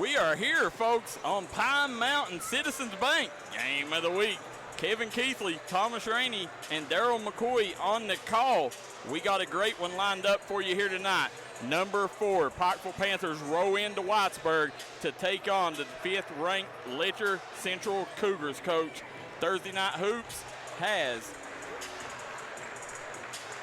We are here, folks, on Pine Mountain Citizens Bank. Game of the week. Kevin Keithley, Thomas Rainey, and Daryl McCoy on the call. We got a great one lined up for you here tonight. Number 4, Pikeville Panthers roll into Whitesburg to take on the 5th-ranked Letcher Central Cougars. Coach, Thursday Night Hoops has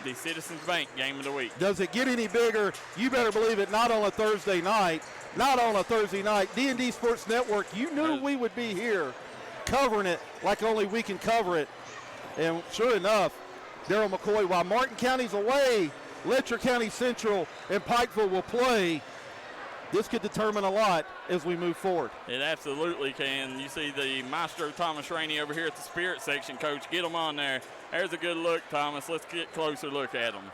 the Citizens Bank Game of the Week. Does it get any bigger? You better believe it, not on a Thursday night. Not on a Thursday night. D&D Sports Network, you knew we would be here covering it like only we can cover it. And sure enough, Daryl McCoy, while Martin County's away, Letcher County Central and Pikeville will play. This could determine a lot as we move forward. It absolutely can. You see the maestro Thomas Rainey over here at the Spirit section, Coach. Get them on there. There's a good look, Thomas. Let's get a closer look at them.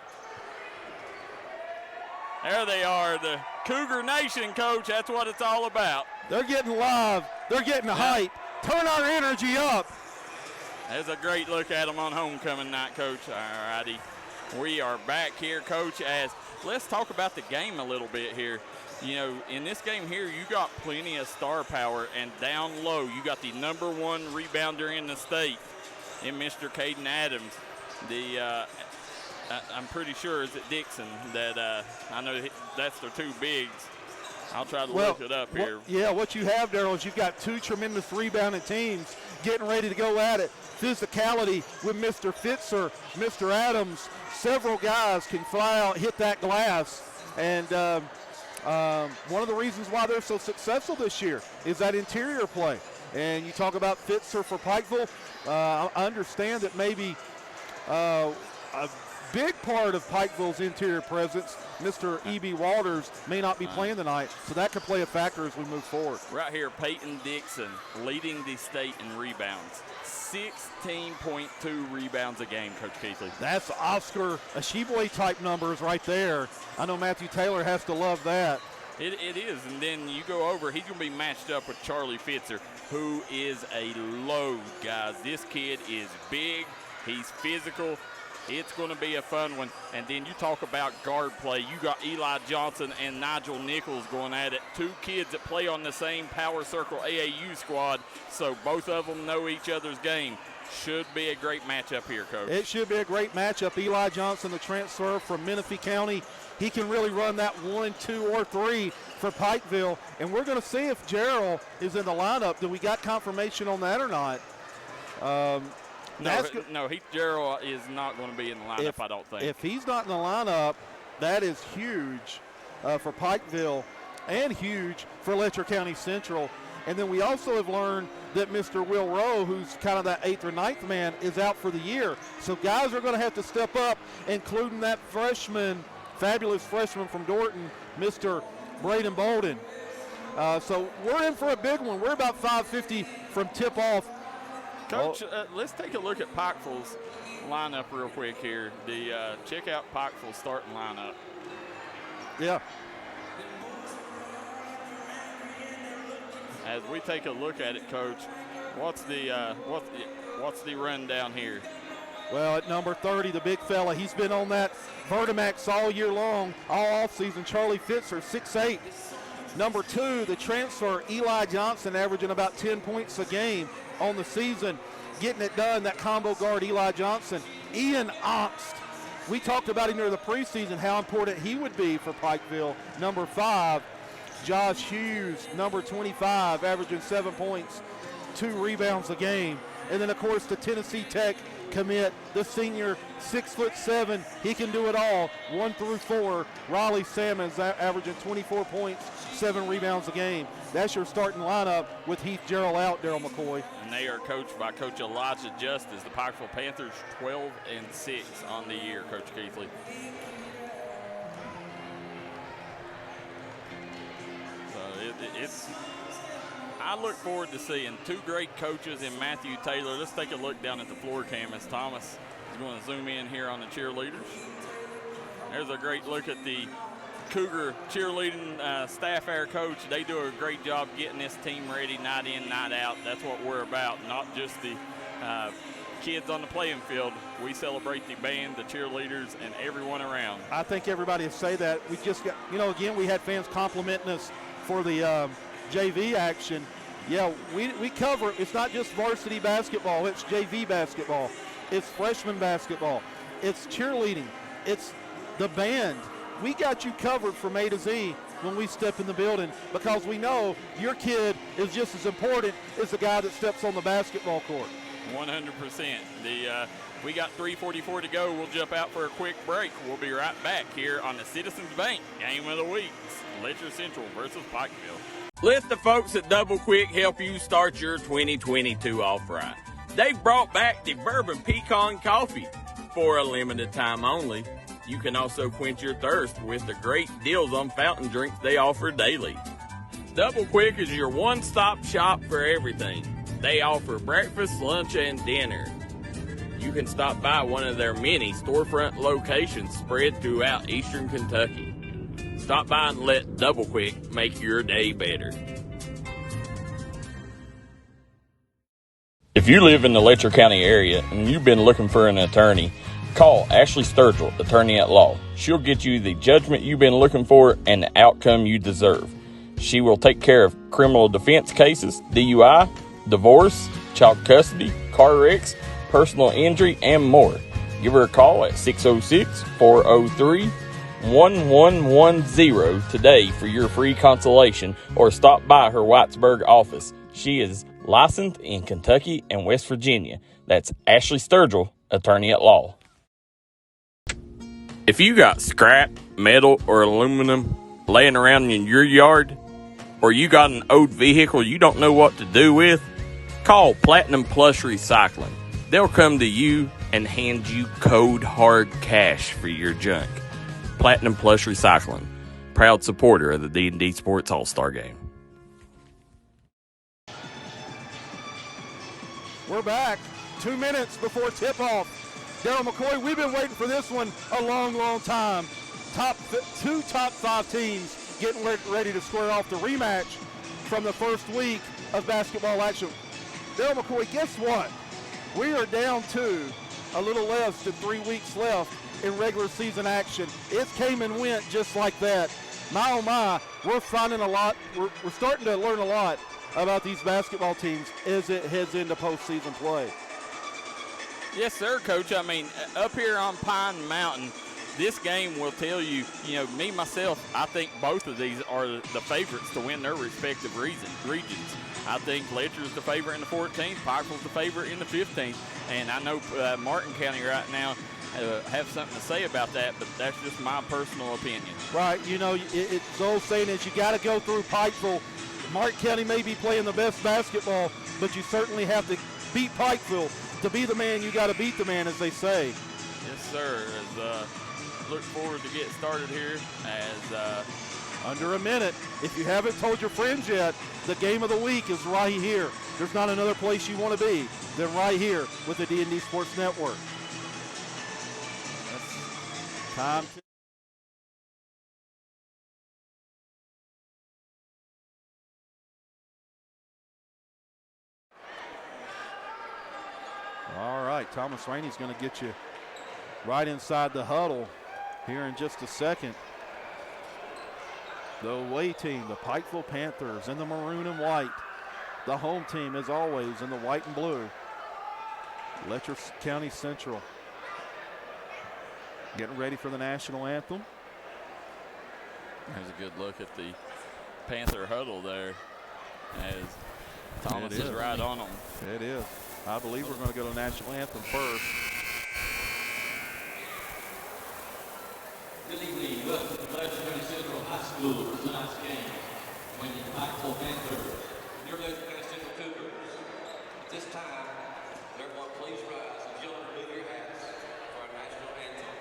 There they are, the Cougar Nation, Coach. That's what it's all about. They're getting live. They're getting hype. Turn our energy up. There's a great look at them on homecoming night, Coach. All righty. We are back here, Coach, as let's talk about the game a little bit here. You know, in this game here, you got plenty of star power, and down low, you got the number 1 rebounder in the state in Mr. Caden Adams. I'm pretty sure it's at Dixon that I know that's their 2 bigs. I'll try to look it up here. What you have, Daryl, is you've got 2 tremendous rebounding teams getting ready to go at it. Physicality with Mr. Fitzer, Mr. Adams. Several guys can fly out, hit that glass. And one of the reasons why they're so successful this year is that interior play. And you talk about Fitzer for Pikeville. I understand that maybe a big part of Pikeville's interior presence, Mr. E.B. Walters, may not be playing tonight, so that could play a factor as we move forward. Right here, Peyton Dixon leading the state in rebounds. 16.2 rebounds a game, Coach Keithley. That's Oscar Ashibwe type numbers right there. I know Matthew Taylor has to love that. It is, and then you go over, he's going to be matched up with Charlie Fitzer, who is a load, guys. This kid is big, he's physical. It's going to be a fun one. And then you talk about guard play. You got Eli Johnson and Nigel Nichols going at it. 2 kids that play on the same Power Circle AAU squad, so both of them know each other's game. Should be a great matchup here, Coach. It should be a great matchup. Eli Johnson, the transfer from Menifee County, he can really run that 1, 2, or 3 for Pikeville. And we're going to see if Gerald is in the lineup. Do we got confirmation on that or not? No, Gerald is not going to be in the lineup, I don't think. If he's not in the lineup, that is huge for Pikeville and huge for Letcher County Central. And then we also have learned that Mr. Will Rowe, who's kind of that 8th or 9th man, is out for the year. So guys are going to have to step up, including that fabulous freshman from Dorton, Mr. Braden Bolden. So we're in for a big one. We're about 5:50 from tip-off. Coach, let's take a look at Pikeville's lineup real quick here. Check out Pikeville's starting lineup. Yeah. As we take a look at it, Coach, what's the rundown here? Well, at number 30, the big fella, he's been on that Vertimax all year long, all offseason. Charlie Fitzer, 6'8". Number 2, the transfer, Eli Johnson, averaging about 10 points a game on the season, getting it done, that combo guard, Eli Johnson. Ian Oxt, we talked about him during the preseason, how important he would be for Pikeville. Number 5, Josh Hughes, number 25, averaging 7 points, 2 rebounds a game. And then, of course, the Tennessee Tech commit, the senior, 6'7", he can do it all, 1 through 4. Riley Salmons averaging 24 points, 7 rebounds a game. That's your starting lineup with Heath Gerald out, Daryl McCoy. And they are coached by Coach Elijah Justice. The Pikeville Panthers 12-6 on the year, Coach Keithley. So I look forward to seeing 2 great coaches in Matthew Taylor. Let's take a look down at the floor cam as Thomas is going to zoom in here on the cheerleaders. There's a great look at the Cougar cheerleading staff there, Coach. They do a great job getting this team ready night in, night out. That's what we're about, not just the kids on the playing field. We celebrate the band, the cheerleaders, and everyone around. I think everybody will say that. We just got, again, we had fans complimenting us for the JV action. Yeah, we cover, it's not just varsity basketball, it's JV basketball, it's freshman basketball, it's cheerleading, it's the band. We got you covered from A to Z when we step in the building, because we know your kid is just as important as the guy that steps on the basketball court. 100%. We got 3:44 to go. We'll jump out for a quick break. We'll be right back here on the Citizens Bank Game of the Week. Letcher Central versus Pikeville. Let the folks at Double Quick help you start your 2022 off right. They've brought back the Bourbon Pecan Coffee for a limited time only. You can also quench your thirst with the great deals on fountain drinks they offer daily. Double Quick is your one-stop shop for everything. They offer breakfast, lunch, and dinner. You can stop by one of their many storefront locations spread throughout eastern Kentucky. Stop by and let Double Quick make your day better. If you live in the Letcher County area and you've been looking for an attorney, call Ashley Sturgill, attorney at law. She'll get you the judgment you've been looking for and the outcome you deserve. She will take care of criminal defense cases, DUI, divorce, child custody, car wrecks, personal injury, and more. Give her a call at 606-403-1110 today for your free consultation, or stop by her Whitesburg office. She is licensed in Kentucky and West Virginia. That's Ashley Sturgill, attorney at law. If you got scrap, metal, or aluminum laying around in your yard, or you got an old vehicle you don't know what to do with, call Platinum Plush Recycling. They'll come to you and hand you code hard cash for your junk. Platinum Plush Recycling, proud supporter of the D&D Sports All-Star Game. We're back 2 minutes before tip-off. Daryl McCoy, we've been waiting for this one a long, long time. Two top five teams getting ready to square off the rematch from the first week of basketball action. Daryl McCoy, guess what? We are down to a little less than 3 weeks left in regular season action. It came and went just like that. My, oh my, we're finding a lot. We're starting to learn a lot about these basketball teams as it heads into postseason play. Yes, sir, Coach. I mean, up here on Pine Mountain, this game will tell you, me, myself, I think both of these are the favorites to win their respective regions. I think Letcher's the favorite in the 14th, Pikeville's the favorite in the 15th, and I know Martin County right now have something to say about that, but that's just my personal opinion. Right, it's the old saying is you got to go through Pikeville. Martin County may be playing the best basketball, but you certainly have to beat Pikeville. To be the man, you got to beat the man, as they say. Yes, sir. Look forward to get started here as under a minute. If you haven't told your friends yet, the game of the week is right here. There's not another place you want to be than right here with the D&D Sports Network. That's time to all right, Thomas Rainey's going to get you right inside the huddle here in just a second. The away team, the Pikeville Panthers, in the maroon and white. The home team, as always, in the white and blue. Letcher County Central getting ready for the national anthem. There's a good look at the Panther huddle there as Thomas is right on them. It is. I believe we're going to go to national anthem first. Good evening. Welcome to Letcher County Central High School for tonight's game. When the Pikeville Panthers, your Letcher County Central Cougars. At this time, everyone please rise and gentlemen remove your hats for our national anthem.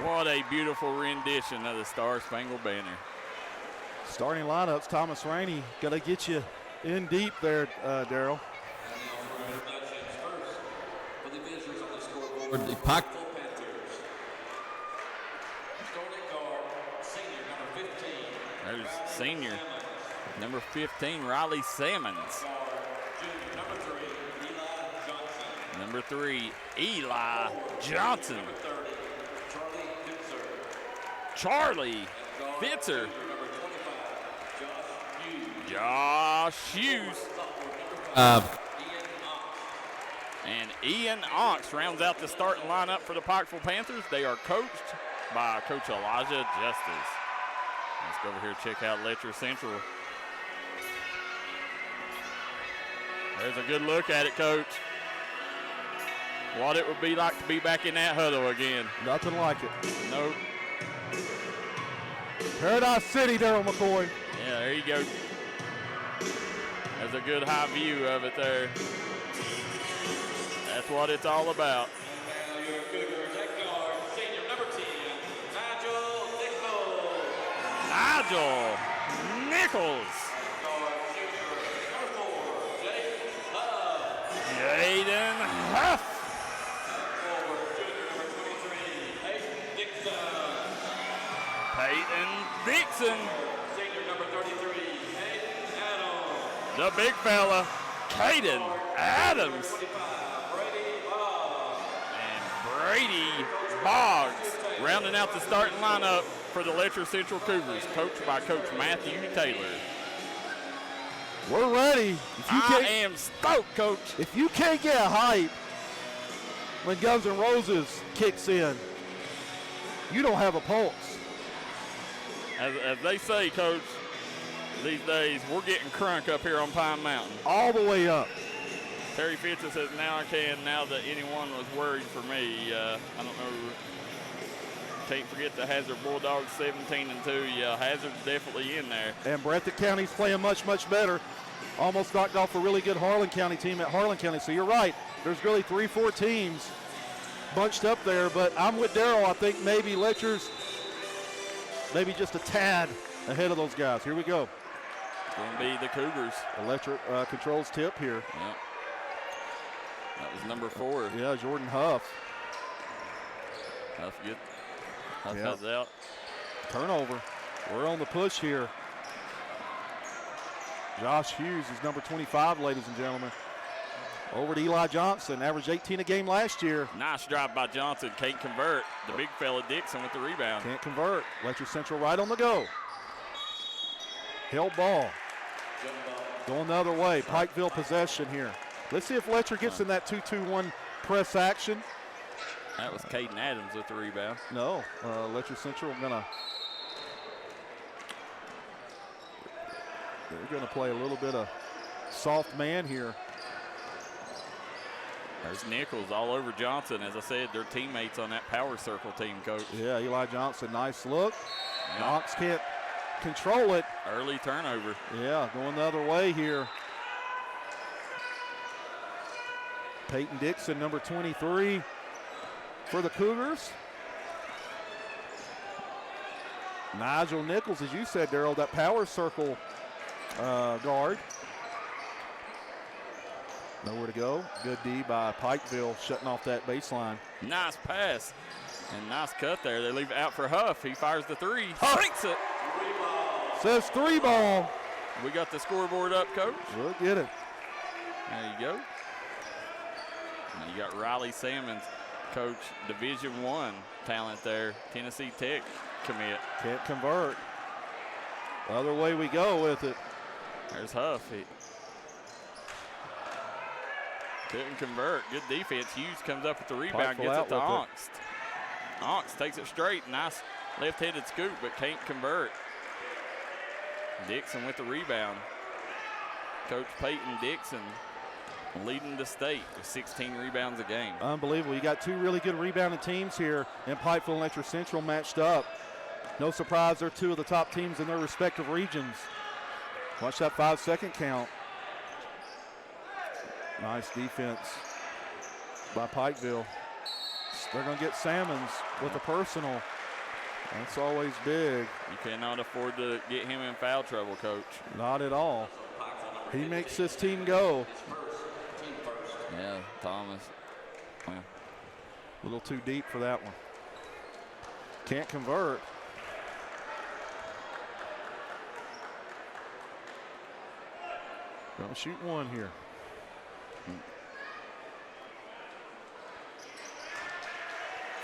What a beautiful rendition of the Star Spangled Banner. Starting lineups, Thomas Rainey got to get you in deep there, Daryl. For the Pikeville Panthers. Starting guard, senior number 15. There's senior number 15, Riley Sammons. Junior number 3, Eli Johnson. Number 3, Eli Johnson. Number 30, Charlie Fitzer. Number 25, Josh Hughes. Ian And Ian Ox rounds out the starting lineup for the Pikeville Panthers. They are coached by Coach Elijah Justice. Let's go over here and check out Letcher Central. There's a good look at it, Coach. What it would be like to be back in that huddle again. Nothing like it. Nope. Paradise City, Daryl McCoy. Yeah, there you go. There's a good high view of it there. That's what it's all about. Now your Cougars at guard, senior number 10, Nigel Nigel Nichols. Nichols. Guard, junior number 4, Jake Huff. Jaden Huff. Forward, junior number 23, Peyton Dixon. Peyton Dixon. Senior number 33, Hayden Adams. The big fella, Caden Adams. 25, Brady Boggs. And Brady Boggs rounding out the starting lineup for the Letcher Central Cougars, coached by Coach Matthew Taylor. We're ready. I am stoked, Coach. If you can't get hype when Guns N' Roses kicks in, you don't have a pulse. As they say, Coach, these days, we're getting crunk up here on Pine Mountain. All the way up. Terry Fitzer says, now I can, now that anyone was worried for me. I don't know. Can't forget the Hazard Bulldogs 17-2. Yeah, Hazard's definitely in there. And Breathitt County's playing much, much better. Almost knocked off a really good Harlan County team at Harlan County. So you're right. There's really 3-4 teams bunched up there. But I'm with Daryl. I think maybe Letcher's maybe just a tad ahead of those guys. Here we go. It's going to be the Cougars. Letcher controls tip here. Yep. That was number 4. Yeah, Jordan Huff. Huff good. Huff Yep. has out. Turnover. We're on the push here. Josh Hughes is number 25, ladies and gentlemen. Over to Eli Johnson, averaged 18 a game last year. Nice drive by Johnson. Can't convert. The big fella Dixon with the rebound. Can't convert. Letcher Central right on the go. Held ball. Going the other way. Pikeville possession here. Let's see if Letcher gets in that 2-2-1 press action. That was Caden Adams with the rebound. No, Letcher Central they're gonna play a little bit of soft man here. There's Nichols all over Johnson. As I said, they're teammates on that power circle team, Coach. Yeah, Eli Johnson, nice look. Yeah. Knox can't control it. Early turnover. Yeah, going the other way here. Peyton Dixon, number 23 for the Cougars. Nigel Nichols, as you said, Daryl, that power circle guard. Nowhere to go. Good D by Pikeville, shutting off that baseline. Nice pass and nice cut there. They leave it out for Huff. He fires the 3. Huff. Sinks it. Says 3 ball. We got the scoreboard up, Coach. We'll get it. There you go. And you got Riley Sammons, Coach, Division I talent there. Tennessee Tech commit. Can't convert. The other way we go with it. There's Huff. He couldn't convert. Good defense. Hughes comes up with the rebound, Pikeville gets it to out Onks. Onks takes it straight. Nice left-handed scoop, but can't convert. Dixon with the rebound. Coach Peyton Dixon leading the state with 16 rebounds a game. Unbelievable. You got 2 really good rebounding teams here, and Pikeville and Letcher Central matched up. No surprise, they're 2 of the top teams in their respective regions. Watch that 5-second count. Nice defense by Pikeville. They're going to get Salmons with a personal. That's always big. You cannot afford to get him in foul trouble, Coach. Not at all. He makes this team go. Yeah, Thomas. Yeah. A little too deep for that one. Can't convert. Gonna shoot one here.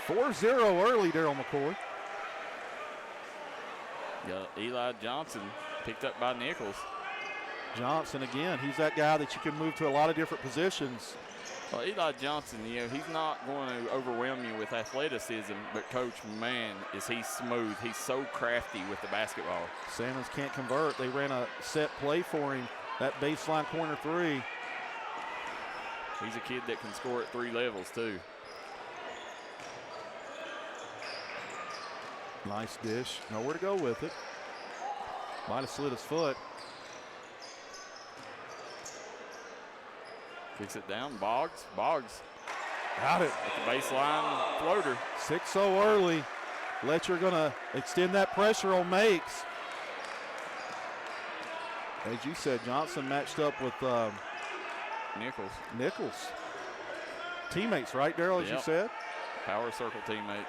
4-0 early, Daryl McCoy. Yeah, Eli Johnson picked up by Nichols. Johnson again, he's that guy that you can move to a lot of different positions. Well, Eli Johnson, you know, he's not going to overwhelm you with athleticism, but Coach, man, is he smooth. He's so crafty with the basketball. Salmons can't convert. They ran a set play for him, that baseline corner three. He's a kid that can score at 3 levels, too. Nice dish. Nowhere to go with it. Might have slid his foot. Kicks it down. Boggs. Boggs. Got it. At the baseline floater. 6-0 early. Letcher going to extend that pressure on Makes. As you said, Johnson matched up with Nichols. Teammates, right, Daryl, as you said? Power circle teammates.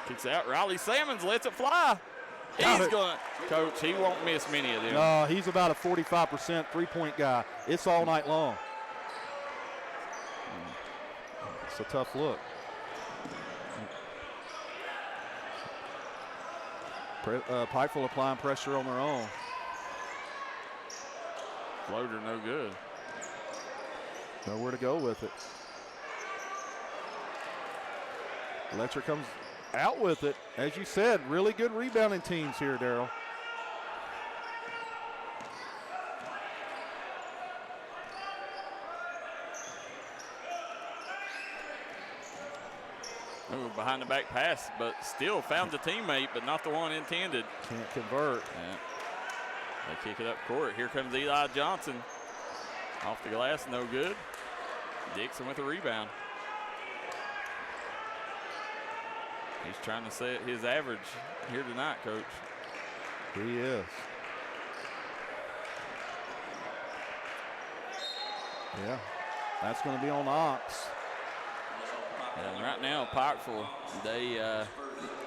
Kicks out. Riley Salmons lets it fly. Got He's it. going to, Coach, he won't miss many of them. No, he's about a 45% three-point guy. It's all night long. It's a tough look. Pikeville applying pressure on their own. Floater no good. Nowhere to go with it. Letcher comes out with it. As you said, really good rebounding teams here, Daryl. Ooh, behind the back pass, but still found the teammate, but not the one intended. Can't convert. Yeah. They kick it up court. Here comes Eli Johnson. Off the glass, no good. Dixon with a rebound. He's trying to set his average here tonight, Coach. He is. Yeah, that's going to be on Ox. And right now, Pikeville, they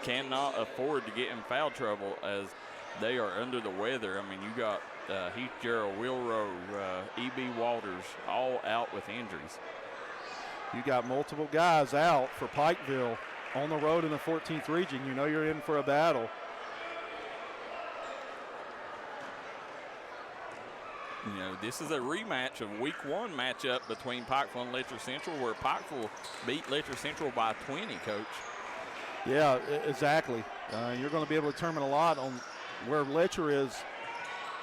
cannot afford to get in foul trouble as they are under the weather. I mean, you got Heath Gerald, Will Rowe, E.B. Walters, all out with injuries. You got multiple guys out for Pikeville on the road in the 14th region. You know you're in for a battle. You know, this is a rematch of Week 1 matchup between Pikeville and Letcher Central, where Pikeville beat Letcher Central by 20, Coach. Yeah, exactly. You're going to be able to determine a lot on where Letcher is.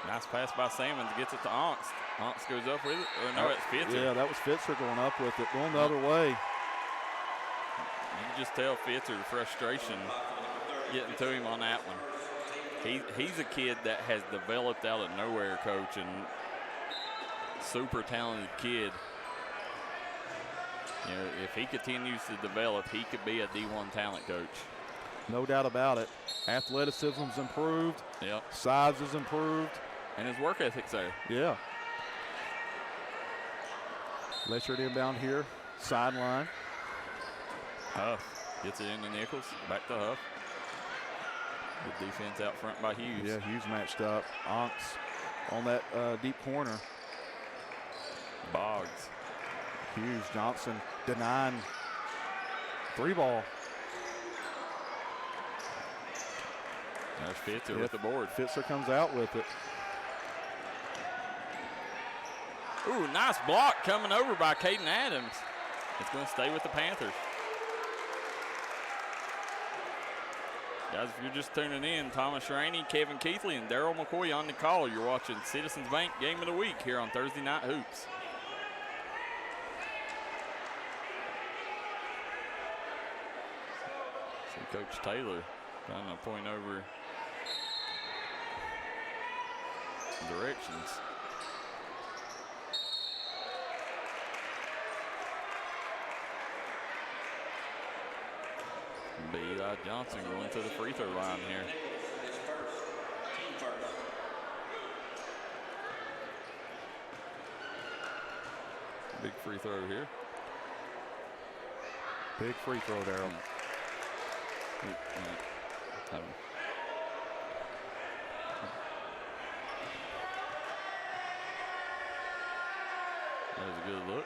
Nice pass by Salmons, gets it to Onks. Onks goes up with it, or no, it's Fitzer. Yeah, that was Fitzer going up with it, going the other way. You can just tell Fitzer the frustration getting to him on that one. He's a kid that has developed out of nowhere, Coach, and super talented kid. You know, if he continues to develop, he could be a D1 talent, Coach. No doubt about it. Athleticism's improved. Yep. Size is improved. And his work ethic's there. Yeah. Letcher inbound here. Sideline. Huff gets it into Nichols. Back to Huff. Good defense out front by Hughes. Yeah, Hughes matched up. Onks on that deep corner. Boggs. Hughes, Johnson denying 3-ball. There's Fitzer with the board. Fitzer comes out with it. Ooh, nice block coming over by Caden Adams. It's going to stay with the Panthers. Guys, if you're just tuning in, Thomas Rainey, Kevin Keithley, and Daryl McCoy on the call. You're watching Citizens Bank Game of the Week here on Thursday Night Hoops. See Coach Taylor trying to point over directions. Eli Johnson going to the free throw line here. Big free throw here. Big free throw, Darryl. That was a good look.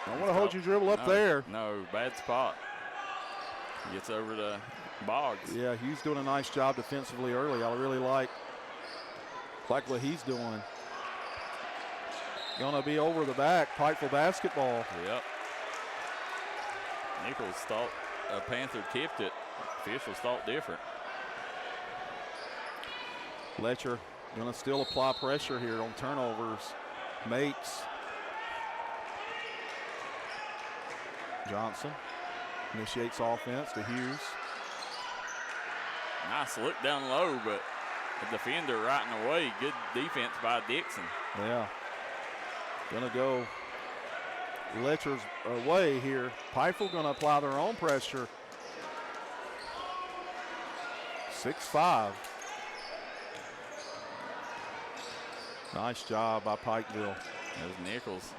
I want to hold your dribble up there. No, bad spot. Gets over to Boggs. Yeah, Hughes doing a nice job defensively early. I really like what he's doing. Gonna be over the back. Pikeville basketball. Yep. Nichols thought a Panther tipped it. Officials thought different. Letcher gonna still apply pressure here on turnovers. Makes. Johnson initiates offense to Hughes. Nice look down low, but the defender right in the way. Good defense by Dixon. Yeah. Gonna go Letcher's way here. Pikeville gonna apply their own pressure. 6-5. Nice job by Pikeville. That was Nichols.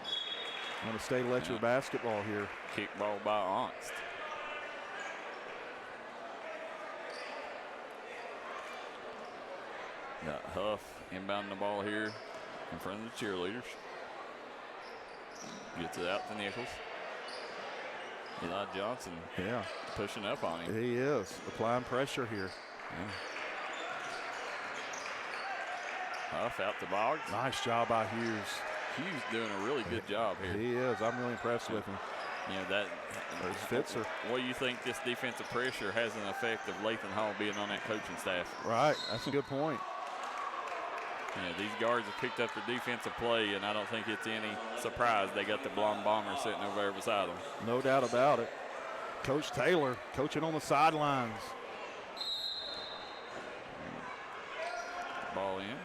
Gonna stay Letcher basketball here. Kick ball by Ongst. Got Huff inbounding the ball here in front of the cheerleaders. Gets it out to Nichols. Eli Johnson pushing up on him. He is applying pressure here. Yeah. Huff out to Boggs. Nice job by Hughes. Hughes doing a really good job here. He is. I'm really impressed with him. You know, that fits her. What do you think this defensive pressure has an effect of Lathan Hall being on that coaching staff? Right. That's a good point. Yeah, these guards have picked up their defensive play, and I don't think it's any surprise they got the blonde bomber sitting over there beside them. No doubt about it. Coach Taylor coaching on the sidelines. Ball in.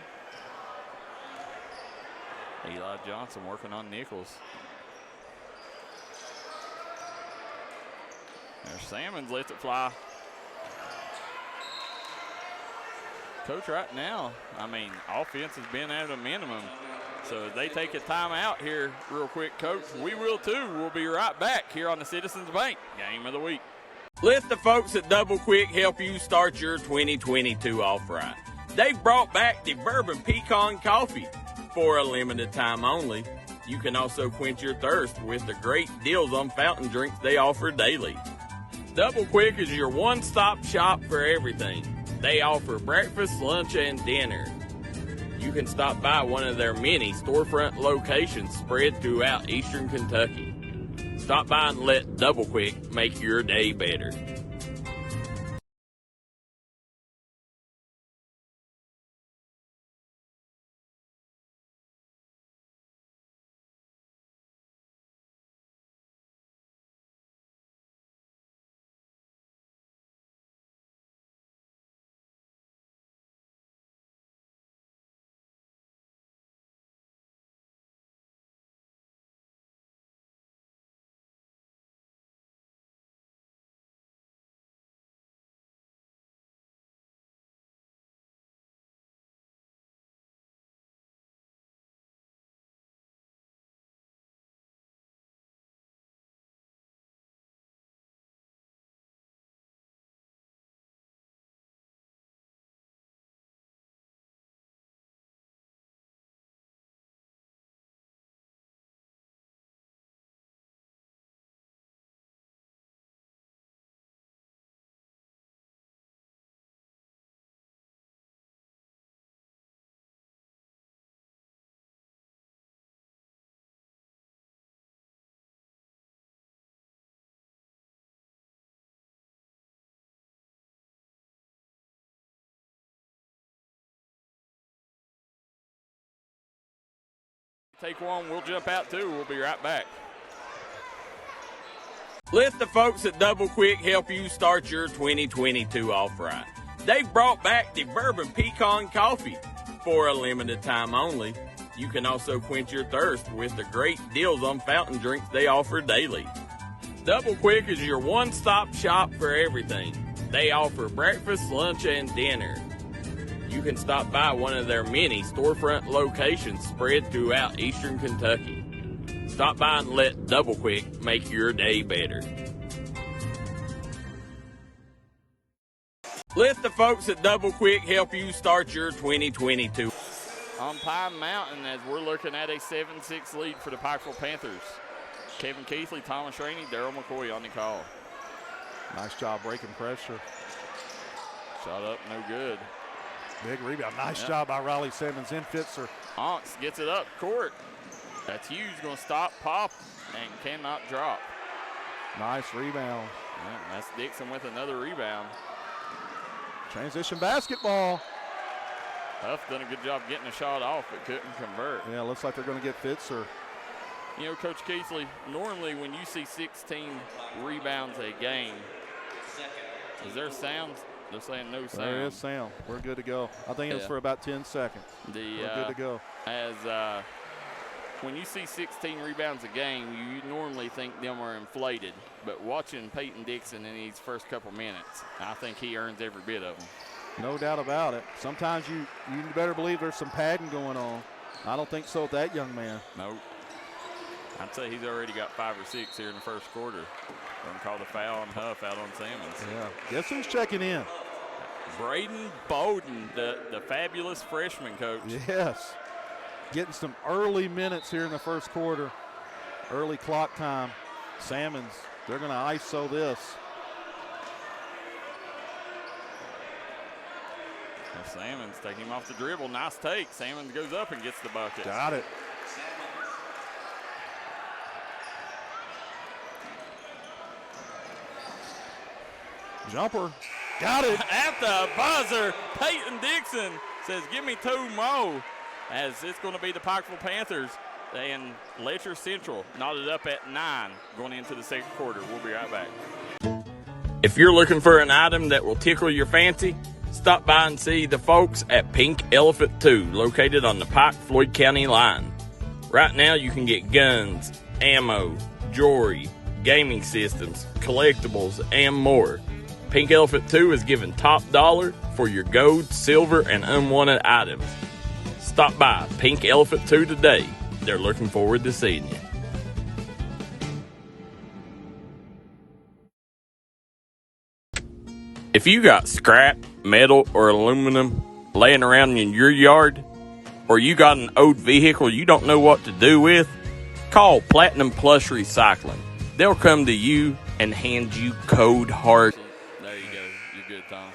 Eli Johnson working on Nichols. There's Salmons, lets it fly. Coach, right now, I mean, offense has been at a minimum. So they take a timeout here real quick, Coach. We will too. We'll be right back here on the Citizens Bank Game of the Week. Let the folks at Double Quick help you start your 2022 off right. They've brought back the Bourbon Pecan Coffee for a limited time only. You can also quench your thirst with the great deals on fountain drinks they offer daily. Double Quick is your one-stop shop for everything. They offer breakfast, lunch, and dinner. You can stop by one of their many storefront locations spread throughout eastern Kentucky. Stop by and let Double Quick make your day better. Take one, we'll jump out too. We'll be right back. Let the folks at Double Quick help you start your 2022 off right. They've brought back the bourbon pecan coffee for a limited time only. You can also quench your thirst with the great deals on fountain drinks they offer daily. Double Quick is your one-stop shop for everything. They offer breakfast, lunch, and dinner. You can stop by one of their many storefront locations spread throughout eastern Kentucky. Stop by and let Double Quick make your day better. Let the folks at Double Quick help you start your 2022. On Pine Mountain, as we're looking at a 7-6 lead for the Pikeville Panthers. Kevin Keithley, Thomas Rainey, Daryl McCoy on the call. Nice job breaking pressure. Shot up, no good. Big rebound. Nice job by Riley Simmons. In Fitzer. Onks gets it up court. That's Hughes going to stop, pop, and cannot drop. Nice rebound. Yeah, that's Dixon with another rebound. Transition basketball. Huff done a good job getting a shot off, but couldn't convert. Yeah, looks like they're going to get Fitzer. You know, Coach Keithley, normally when you see 16 rebounds a game, is there sound? They're saying no sound. There is sound. We're good to go. I think it was for about 10 seconds. We're good to go. When you see 16 rebounds a game, you normally think them are inflated. But watching Peyton Dixon in these first couple minutes, I think he earns every bit of them. No doubt about it. Sometimes you better believe there's some padding going on. I don't think so with that young man. Nope. I'd say he's already got 5 or 6 here in the first quarter. Then called a foul on Huff out on Sammons. Yeah. Guess who's checking in? Braden Bowden, the fabulous freshman coach. Yes. Getting some early minutes here in the first quarter. Early clock time. Sammons, they're going to ISO this. Sammons taking him off the dribble. Nice take. Sammons goes up and gets the bucket. Got it. Jumper. Got it. At the buzzer, Peyton Dixon says, give me 2 more. As it's going to be the Pikeville Panthers and Letcher Central knotted up at 9 going into the second quarter. We'll be right back. If you're looking for an item that will tickle your fancy, stop by and see the folks at Pink Elephant 2, located on the Pike-Floyd County line. Right now you can get guns, ammo, jewelry, gaming systems, collectibles, and more. Pink Elephant 2 is giving top dollar for your gold, silver, and unwanted items. Stop by Pink Elephant 2 today. They're looking forward to seeing you. If you got scrap, metal, or aluminum laying around in your yard, or you got an old vehicle you don't know what to do with, call Platinum Plus Recycling. They'll come to you and hand you code hard. There you go. You're good, Tom.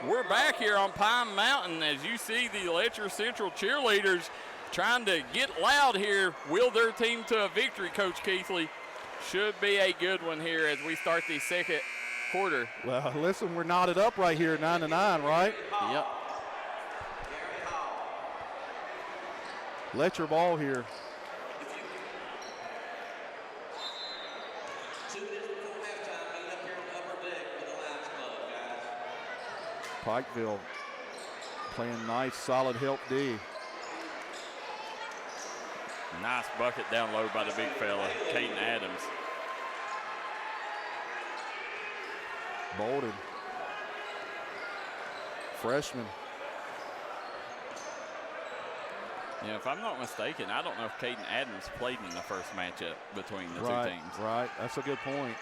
We're back here on Pine Mountain as you see the Letcher Central cheerleaders trying to get loud here, will their team to a victory, Coach Keithley. Should be a good one here as we start the second quarter. Well, listen, we're knotted up right here, 9-9, right? Yep. Letcher ball here. Pikeville playing nice, solid help D. Nice bucket down low by the big fella, Caden Adams. Bolden. Freshman. Yeah, if I'm not mistaken, I don't know if Caden Adams played in the first matchup between the two teams. Right, that's a good point.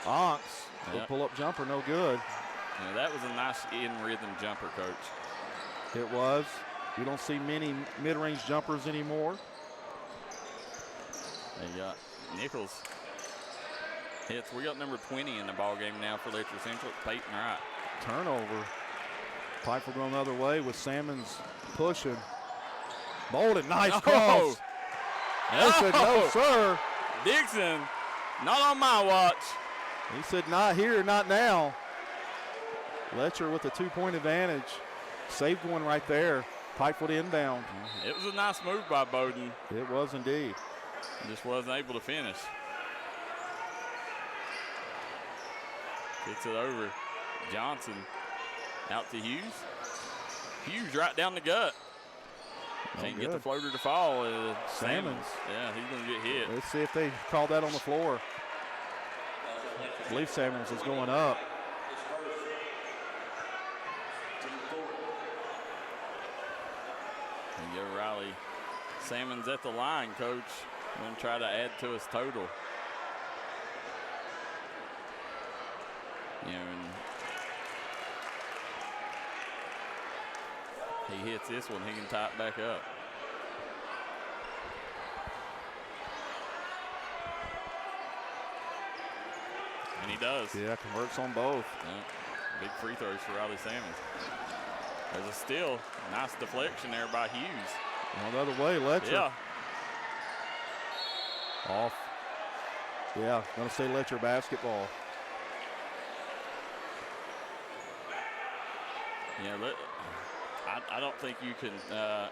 Onks, will pull up jumper, no good. Yeah, that was a nice in-rhythm jumper, Coach. It was. You don't see many mid-range jumpers anymore. They got Nichols hits. We got number 20 in the ball game now for Letcher Central. It's Peyton Wright. Turnover. Pikeville going the other way with Sammons pushing. Bolden, nice cross. They said no, sir. Dixon, not on my watch. He said not here, not now. Letcher with a 2-point advantage. Saved one right there. Pikeville inbound. It was a nice move by Bowden. It was indeed. Just wasn't able to finish. Gets it over. Johnson out to Hughes. Hughes right down the gut. Can't get the floater to fall. Salmons. Yeah, he's going to get hit. Let's see if they call that on the floor. I believe Salmons is going up. There you go, Riley. Salmons at the line, Coach. Going to try to add to his total. You know, and he hits this one, he can tie it back up. And he does. Yeah, converts on both. Yeah. Big free throws for Riley Salmons. There's a steal. Nice deflection there by Hughes. Well, the other way, Letcher. Yeah. Off. Yeah, going to say Letcher basketball. Yeah, I don't think you can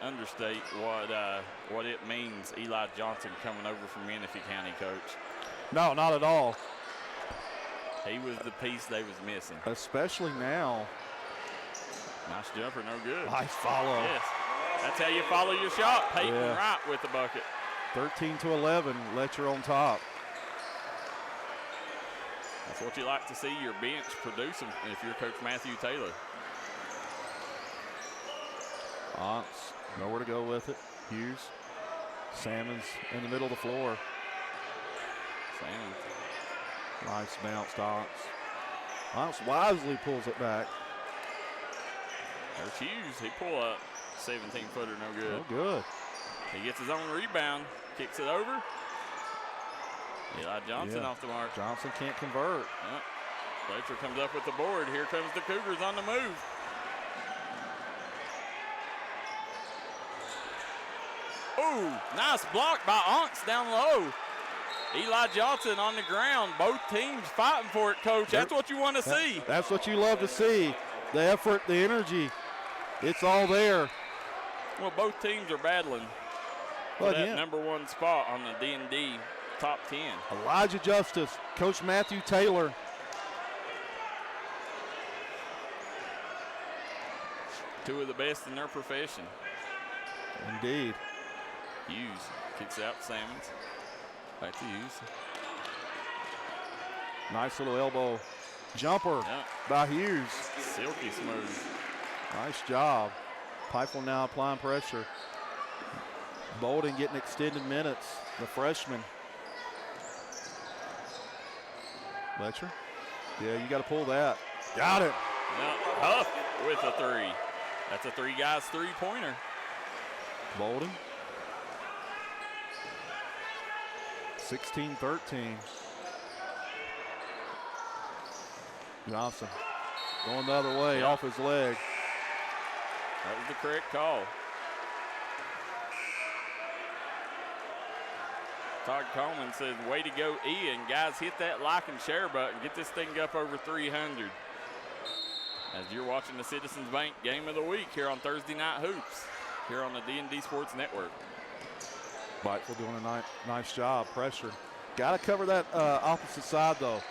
understate what it means, Eli Johnson coming over from Menifee County, Coach. No, not at all. He was the piece they was missing. Especially now. Nice jumper, no good. Nice follow. Yes, that's how you follow your shot. Peyton Wright with the bucket. 13-11, Letcher on top. That's what you like to see your bench producing if you're Coach Matthew Taylor. Onts, nowhere to go with it. Hughes. Salmons in the middle of the floor. Salmons. Nice bounce to Onts. Onts wisely pulls it back. There's Hughes. He pull up. 17-footer, no good. Oh, good. He gets his own rebound. Kicks it over. Eli Johnson off the mark. Johnson can't convert. Letcher comes up with the board. Here comes the Cougars on the move. Ooh, nice block by Onks down low. Eli Johnson on the ground. Both teams fighting for it, Coach. That's what you want to see. That's what you love to see. The effort, the energy. It's all there. Well, both teams are battling for that #1 spot on the D&D top 10. Elijah Justice, Coach Matthew Taylor. Two of the best in their profession. Indeed. Hughes kicks out Salmons. Back to Hughes. Nice little elbow jumper by Hughes. Silky smooth. Nice job. Pikeville now applying pressure. Bolden getting extended minutes, the freshman. Letcher. Yeah, you got to pull that. Got it. Huff with a three. That's a three guys three-pointer. Bolden. 16-13. Johnson going the other way, off his leg. That was the correct call. Todd Coleman says, way to go, Ian. Guys, hit that like and share button. Get this thing up over 300. As you're watching the Citizens Bank Game of the Week here on Thursday Night Hoops, here on the D&D Sports Network. Pikeville doing a nice job, pressure. Got to cover that opposite side, though.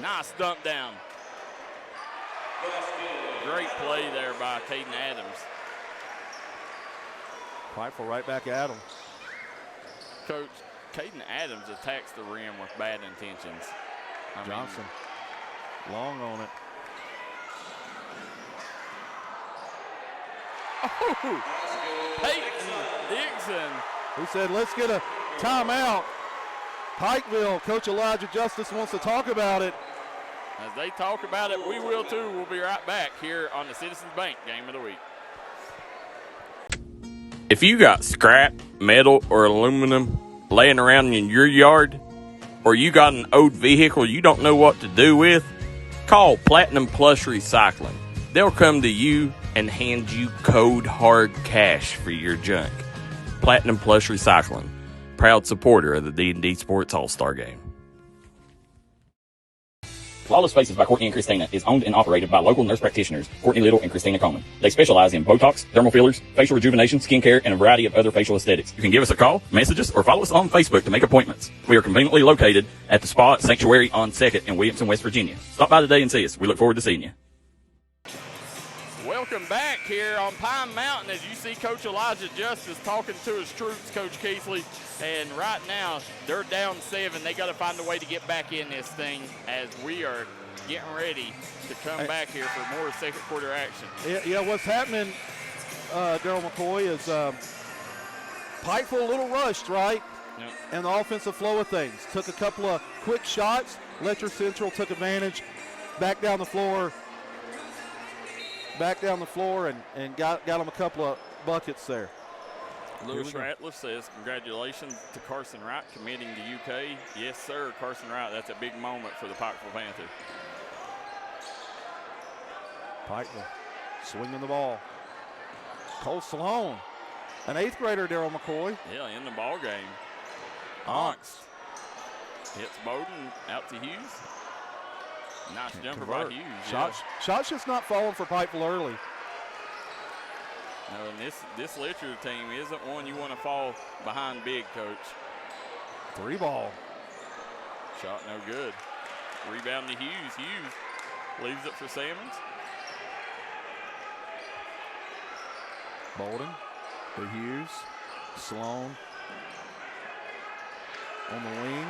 Nice dump down. Great play there by Caden Adams. Pikeville right back at him. Coach, Caden Adams attacks the rim with bad intentions. Johnson, long on it. Oh, Peyton Dixon. He said, let's get a timeout. Pikeville, Coach Elijah Justice wants to talk about it. As they talk about it, we will too. We'll be right back here on the Citizens Bank Game of the Week. If you got scrap, metal, or aluminum laying around in your yard, or you got an old vehicle you don't know what to do with, call Platinum Plus Recycling. They'll come to you and hand you code hard cash for your junk. Platinum Plus Recycling, proud supporter of the D&D Sports All-Star Game. Flawless Faces by Courtney and Christina is owned and operated by local nurse practitioners, Courtney Little and Christina Coleman. They specialize in Botox, dermal fillers, facial rejuvenation, skincare, and a variety of other facial aesthetics. You can give us a call, message us, or follow us on Facebook to make appointments. We are conveniently located at the Spa Sanctuary on 2nd in Williamson, West Virginia. Stop by today and see us. We look forward to seeing you. Welcome back here on Pine Mountain as you see Coach Elijah Justice talking to his troops, Coach Keithley. And right now, they're down 7. They got to find a way to get back in this thing as we are getting ready to come back here for more second quarter action. Yeah, what's happening, Daryl McCoy, is Pikeville a little rushed, right? Yep. And the offensive flow of things. Took a couple of quick shots. Letcher Central took advantage, back down the floor and got them a couple of buckets there. Lewis Ratliff says, congratulations to Carson Wright committing to UK. Yes, sir, Carson Wright. That's a big moment for the Pikeville Panthers. Pikeville swinging the ball. Cole Sloan, an 8th grader, Daryl McCoy. Yeah, in the ball game. Onyx hits Bowden out to Hughes. Nice jumper by Hughes. Shots just not falling for Pikeville early. No, and this Letcher team isn't one you want to fall behind big, Coach. 3 ball. Shot no good. Rebound to Hughes. Hughes leaves it for Salmons. Bolden to Hughes. Sloan on the wing.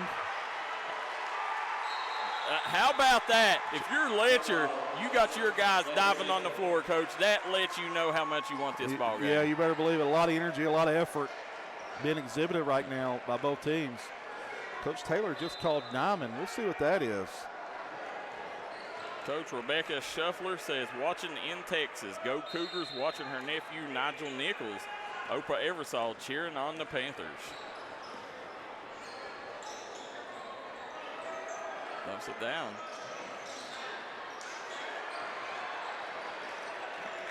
How about that? If you're Letcher, you got your guys diving on the floor, Coach. That lets you know how much you want this ball game. Yeah, you better believe it. A lot of energy, a lot of effort being exhibited right now by both teams. Coach Taylor just called Nyman. We'll see what that is. Coach Rebecca Shuffler says, watching in Texas. Go Cougars, watching her nephew Nigel Nichols. Oprah Eversole cheering on the Panthers. Dumps it down.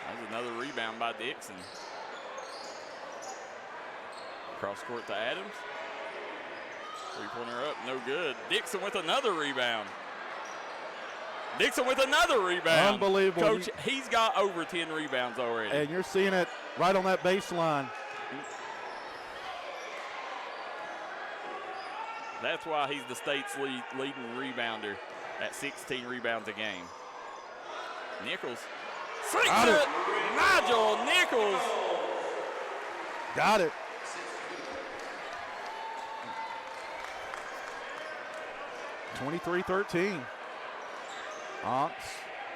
That's another rebound by Dixon. Cross court to Adams. 3-pointer up, no good. Dixon with another rebound. Unbelievable. Coach, he's got over 10 rebounds already. And you're seeing it right on that baseline. That's why he's the state's leading rebounder at 16 rebounds a game. Nichols. Got it. Nigel Nichols. Got it. (23-13). Ox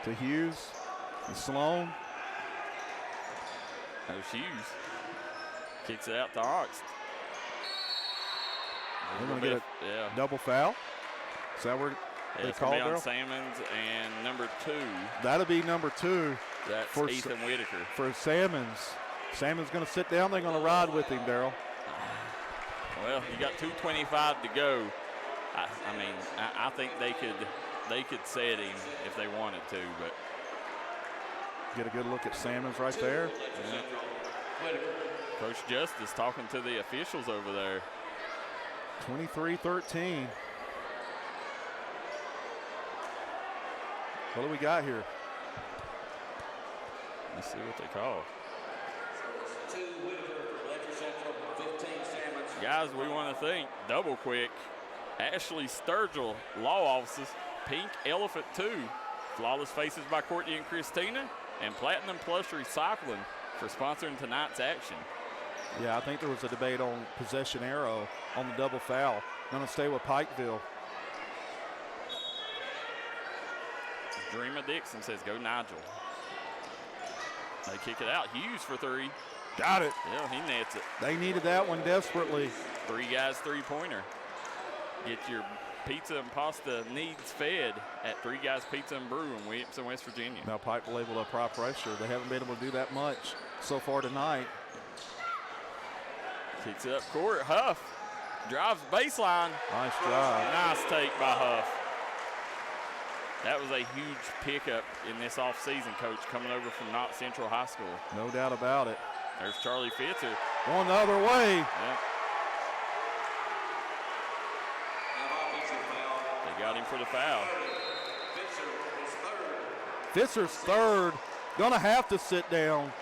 to Hughes and Sloan. There's Hughes. Kicks it out to Ox. They're going to get a double foul. Is that where they call it? On Salmons and number 2. That'll be number 2. That's for Ethan Whitaker. For Salmons. Salmons going to sit down. They're going to ride with him, Daryl. Well, you got 2:25 to go. I think they could set him if they wanted to, but get a good look at Salmons right there. Yeah. Coach Justice talking to the officials over there. 23-13. What do we got here? Let's see what they call. Guys, we want to thank double quick Ashley Sturgill, Law Offices, Pink Elephant 2, Flawless Faces by Courtney and Christina, and Platinum Plus Recycling for sponsoring tonight's action. Yeah, I think there was a debate on possession arrow on the double foul. Going to stay with Pikeville. Dreamer Dixon says, go Nigel. They kick it out. Hughes for 3. Got it. Yeah, he nets it. They needed that one desperately. 3 guys, 3-pointer. Get your pizza and pasta needs fed at 3 Guys Pizza and Brew in Williamson, West Virginia. Now Pikeville able to apply pressure. They haven't been able to do that much so far tonight. Kicks it up court. Huff drives baseline. Nice drive. Nice take by Huff. That was a huge pickup in this offseason, Coach, coming over from Knott Central High School. No doubt about it. There's Charlie Fitzer. Going the other way. Yep. They got him for the foul. Fitzer's third, gonna have to sit down.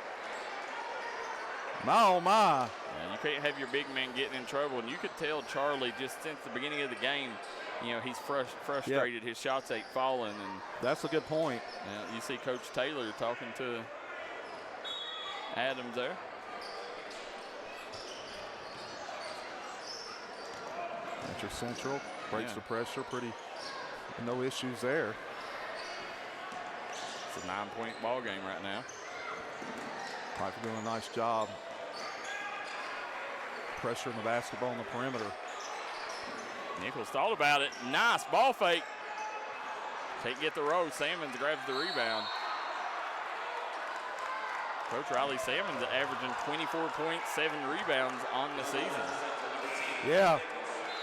My, oh my. Yeah, you can't have your big man getting in trouble, and you could tell Charlie just since the beginning of the game, you know, he's frustrated. His shots ain't falling, and that's a good point. you see Coach Taylor talking to Adams there. Letcher Central breaks the pressure, no issues there. It's a 9-point ball game right now. Piper doing a nice job pressuring the basketball on the perimeter. Nichols thought about it. Nice ball fake. Can't get the row. Salmons grabs the rebound. Coach Riley Salmons averaging 24 points, 7 rebounds on the season. Yeah,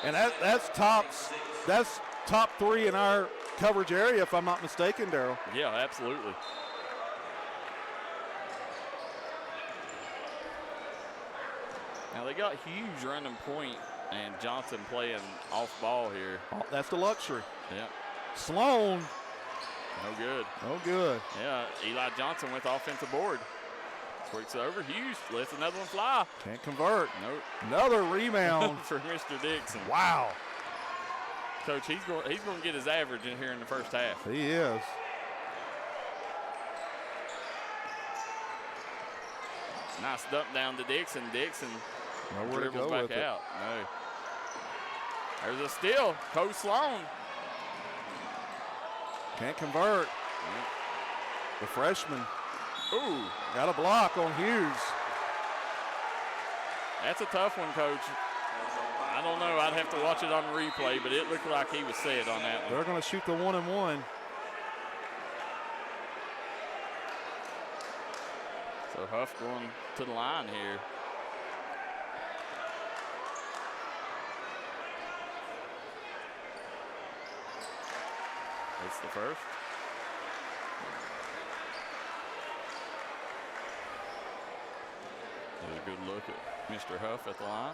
and that's top 3 in our coverage area, if I'm not mistaken, Daryl. Yeah, absolutely. Now they got Hughes running point and Johnson playing off ball here. Oh, that's the luxury. Yeah. Sloan. No good. No good. Yeah, Eli Johnson with offensive board. Swings it over. Hughes lets another one fly. Can't convert. Nope. Another rebound for Mr. Dixon. Wow. Coach, he's going to get his average in here in the first half. He is. Nice dump down to Dixon. Dixon nowhere to dribbles go back with out. No. There's a steal. Coach Sloan. Can't convert. Yep. The freshman. Ooh. Got a block on Hughes. That's a tough one, Coach. I don't know. I'd have to watch it on replay, but it looked like he was set on that one. They're going to shoot the 1-and-1. So Huff going to the line here. That's the first. There's a good look at Mr. Huff at the line.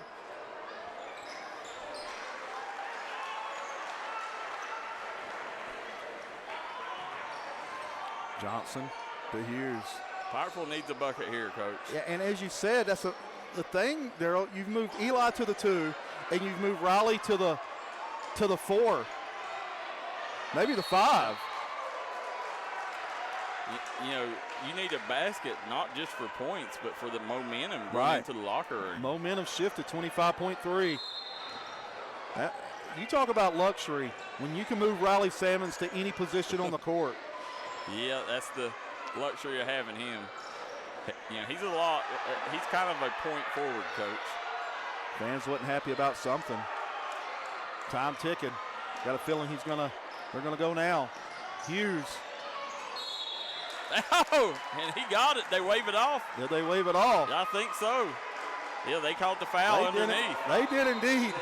Johnson to Hughes. Pikeville needs a bucket here, Coach. Yeah, and as you said, that's the thing, Daryl. You've moved Eli to the 2, and you've moved Riley to the 4, maybe the 5. You know, you need a basket not just for points, but for the momentum going Right. into the locker room. Momentum shifted 25.3. You talk about luxury when you can move Riley Salmons to any position on the court. Yeah, that's the luxury of having him. You know, he's kind of a point forward, Coach. Fans wasn't happy about something. Time ticking. Got a feeling they're gonna go now. Hughes. Oh, and he got it. They wave it off. Did they wave it off? I think so. Yeah, they called the foul underneath. They did indeed.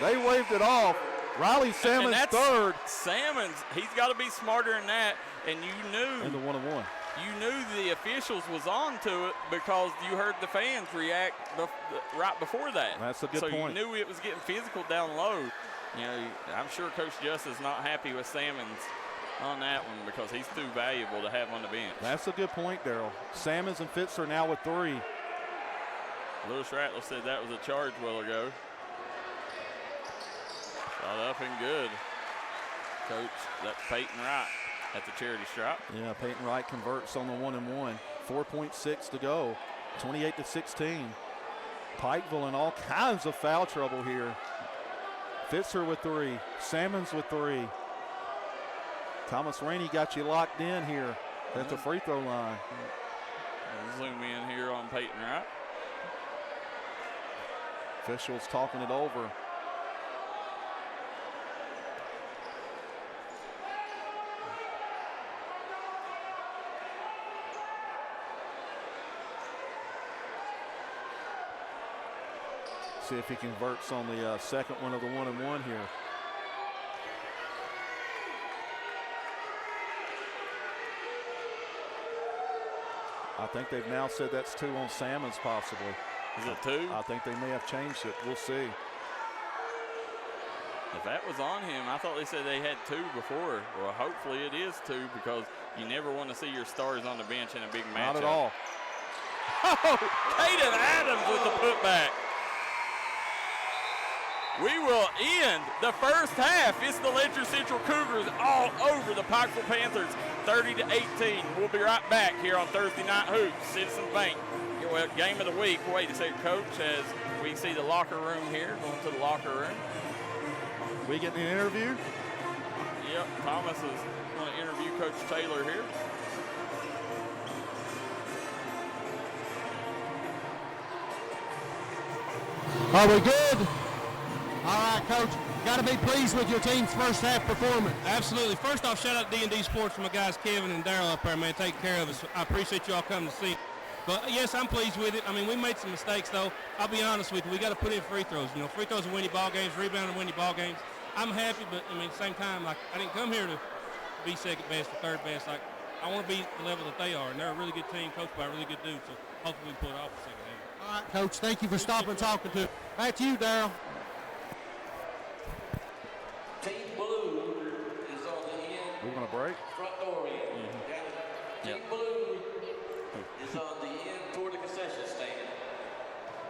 They waved it off. Riley Salmons third. Salmons, he's got to be smarter than that. And you knew. And the 1-and-1. You knew the officials was on to it because you heard the fans react right before that. That's a good point. So you knew it was getting physical down low. You know, I'm sure Coach Justice is not happy with Salmons on that one because he's too valuable to have on the bench. That's a good point, Daryl. Salmons and Fitz are now with 3. Lewis Rattler said that was a charge a while ago. Shot up and good. Coach, that's Peyton Wright at the charity stripe. Yeah, Peyton Wright converts on the 1-and-1. 4.6 to go. 28-16. Pikeville in all kinds of foul trouble here. Fitzer with 3. Salmons with 3. Thomas Rainey got you locked in here at the free throw line. We'll zoom in here on Peyton Wright. Officials talking it over. See if he converts on the second one of the 1-and-1 here. I think they've now said that's 2 on Salmons possibly. Is it 2? I think they may have changed it. We'll see. If that was on him, I thought they said they had 2 before. Well, hopefully it is 2 because you never want to see your stars on the bench in a big matchup. Not at all. Oh, Caden Adams with the putback. We will end the first half. It's the Letcher Central Cougars all over the Pikeville Panthers, 30-18. We'll be right back here on Thursday Night Hoops, Citizens Bank. Well, game of the week. Wait a second, Coach, as we see the locker room here, going to the locker room. We getting an interview? Yep, Thomas is going to interview Coach Taylor here. Are we good? All right, Coach. Got to be pleased with your team's first half performance. Absolutely. First off, shout out to D&D Sports for my guys Kevin and Darryl up there, man, taking care of us. I appreciate you all coming to see. But, yes, I'm pleased with it. I mean, we made some mistakes, though. I'll be honest with you. We got to put in free throws. You know, free throws will win you ball games, rebounding win you ball games. I'm happy, but, I mean, at the same time, like, I didn't come here to be second best or third best. Like, I want to be the level that they are, and they're a really good team, coached by a really good dude, so hopefully we can pull it off the second half. All right, Coach. Thank you for stopping and talking to us. Back to you, Darryl. Team blue is on the end. We're going to break. Front door end. Team blue is on the end toward the concession stand.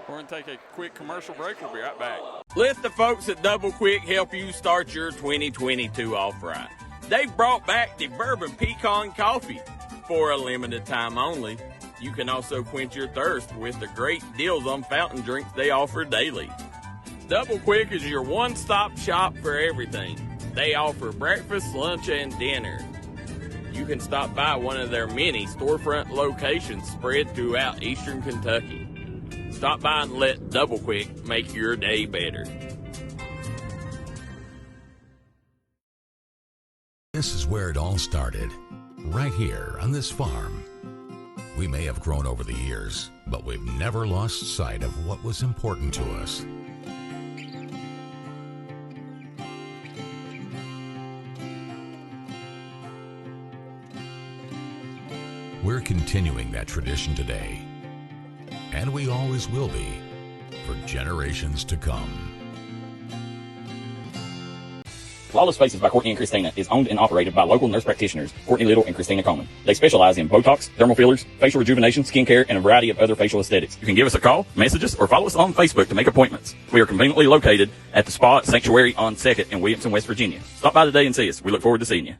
We're going to take a quick commercial break. We'll be right back. Let the folks at Double Quick help you start your 2022 off right. They've brought back the bourbon pecan coffee for a limited time only. You can also quench your thirst with the great deals on fountain drinks they offer daily. Double Quick is your one-stop shop for everything. They offer breakfast, lunch, and dinner. You can stop by one of their many storefront locations spread throughout eastern Kentucky. Stop by and let Double Quick make your day better. This is where it all started, right here on this farm. We may have grown over the years, but we've never lost sight of what was important to us. We're continuing that tradition today, and we always will be, for generations to come. Flawless Faces by Courtney and Christina is owned and operated by local nurse practitioners, Courtney Little and Christina Coleman. They specialize in Botox, dermal fillers, facial rejuvenation, skincare, and a variety of other facial aesthetics. You can give us a call, message us, or follow us on Facebook to make appointments. We are conveniently located at the Spa Sanctuary on 2nd in Williamson, West Virginia. Stop by today and see us. We look forward to seeing you.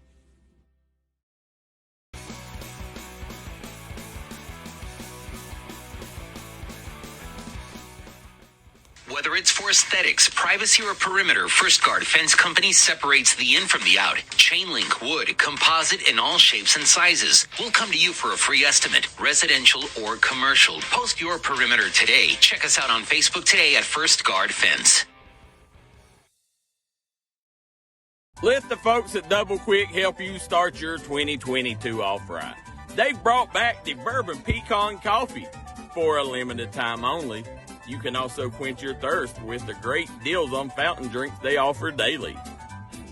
Whether it's for aesthetics, privacy, or perimeter, First Guard Fence Company separates the in from the out. Chain link, wood, composite, in all shapes and sizes. We'll come to you for a free estimate, residential or commercial. Post your perimeter today. Check us out on Facebook today at First Guard Fence. Let the folks at Double Quick help you start your 2022 off right. They've brought back the bourbon pecan coffee for a limited time only. You can also quench your thirst with the great deals on fountain drinks they offer daily.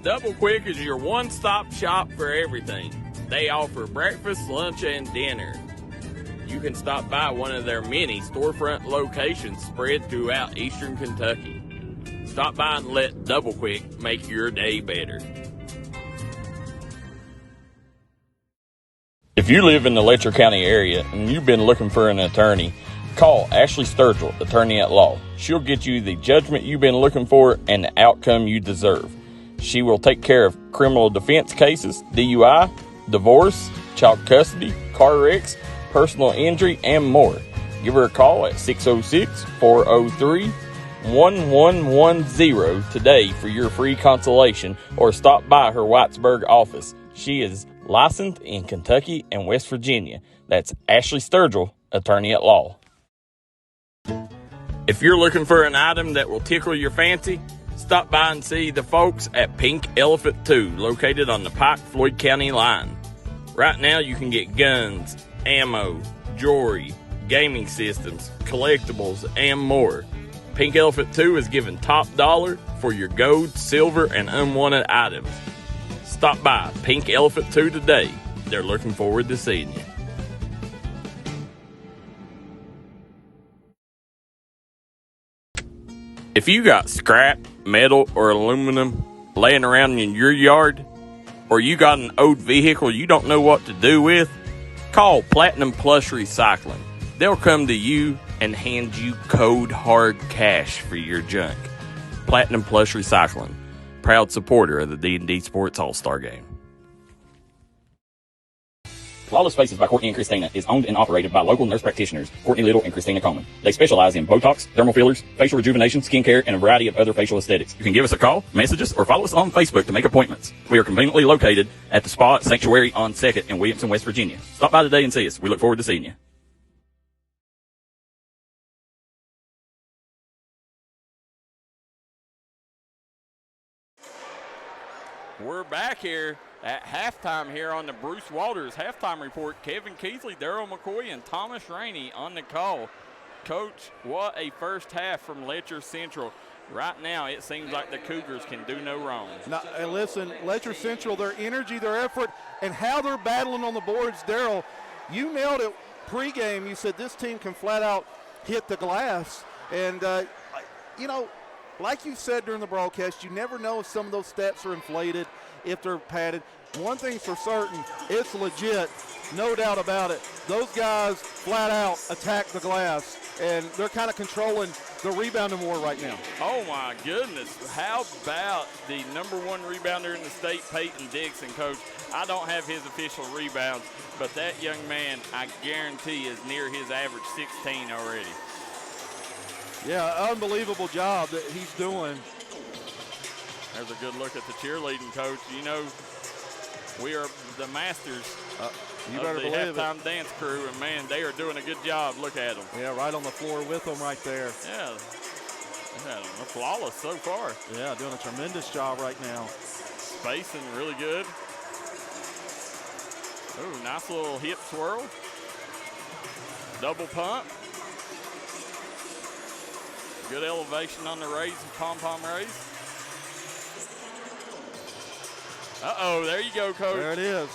Double Quick is your one-stop shop for everything. They offer breakfast, lunch, and dinner. You can stop by one of their many storefront locations spread throughout eastern Kentucky. Stop by and let Double Quick make your day better. If you live in the Letcher County area and you've been looking for an attorney, call Ashley Sturgill, attorney at law. She'll get you the judgment you've been looking for and the outcome you deserve. She will take care of criminal defense cases, DUI, divorce, child custody, car wrecks, personal injury, and more. Give her a call at 606-403-1110 today for your free consultation, or stop by her Whitesburg office. She is licensed in Kentucky and West Virginia. That's Ashley Sturgill, attorney at law. If you're looking for an item that will tickle your fancy, stop by and see the folks at Pink Elephant 2, located on the Pike-Floyd County line. Right now you can get guns, ammo, jewelry, gaming systems, collectibles, and more. Pink Elephant 2 is giving top dollar for your gold, silver, and unwanted items. Stop by Pink Elephant 2 today. They're looking forward to seeing you. If you got scrap, metal, or aluminum laying around in your yard? Or you got an old vehicle you don't know what to do with? Call Platinum Plus Recycling. They'll come to you and hand you code hard cash for your junk. Platinum Plus Recycling, proud supporter of the D&D Sports All-Star Game. Flawless Faces by Courtney and Christina is owned and operated by local nurse practitioners, Courtney Little and Christina Coleman. They specialize in Botox, dermal fillers, facial rejuvenation, skincare, and a variety of other facial aesthetics. You can give us a call, message us, or follow us on Facebook to make appointments. We are conveniently located at the Spa Sanctuary on 2nd in Williamson, West Virginia. Stop by today and see us. We look forward to seeing you. We're back here at halftime here on the Bruce Walters halftime report. Kevin Keithley, Daryl McCoy, and Thomas Rainey on the call. Coach, what a first half from Letcher Central. Right now, it seems like the Cougars can do no wrong. Now, and listen, Letcher Central, their energy, their effort, and how they're battling on the boards. Daryl, you nailed it pregame. You said this team can flat out hit the glass. And, you know, like you said during the broadcast, you never know if some of those stats are inflated, if they're padded. One thing's for certain, it's legit, no doubt about it. Those guys flat out attack the glass, and they're kind of controlling the rebounding war right now. Oh, my goodness. How about the #1 rebounder in the state, Peyton Dixon, Coach? I don't have his official rebounds, but that young man, I guarantee, is near his average 16 already. Yeah, unbelievable job that he's doing. There's a good look at the cheerleading, Coach. You know, we are the masters You of better the believe halftime it. dance crew, and, man, they are doing a good job. Look at them. Yeah, right on the floor with them right there. Yeah, they're flawless so far. Yeah, doing a tremendous job right now. Spacing really good. Ooh, nice little hip swirl. Double pump. Good elevation on the raise, pom-pom raise. Uh-oh, there you go, Coach. There it is.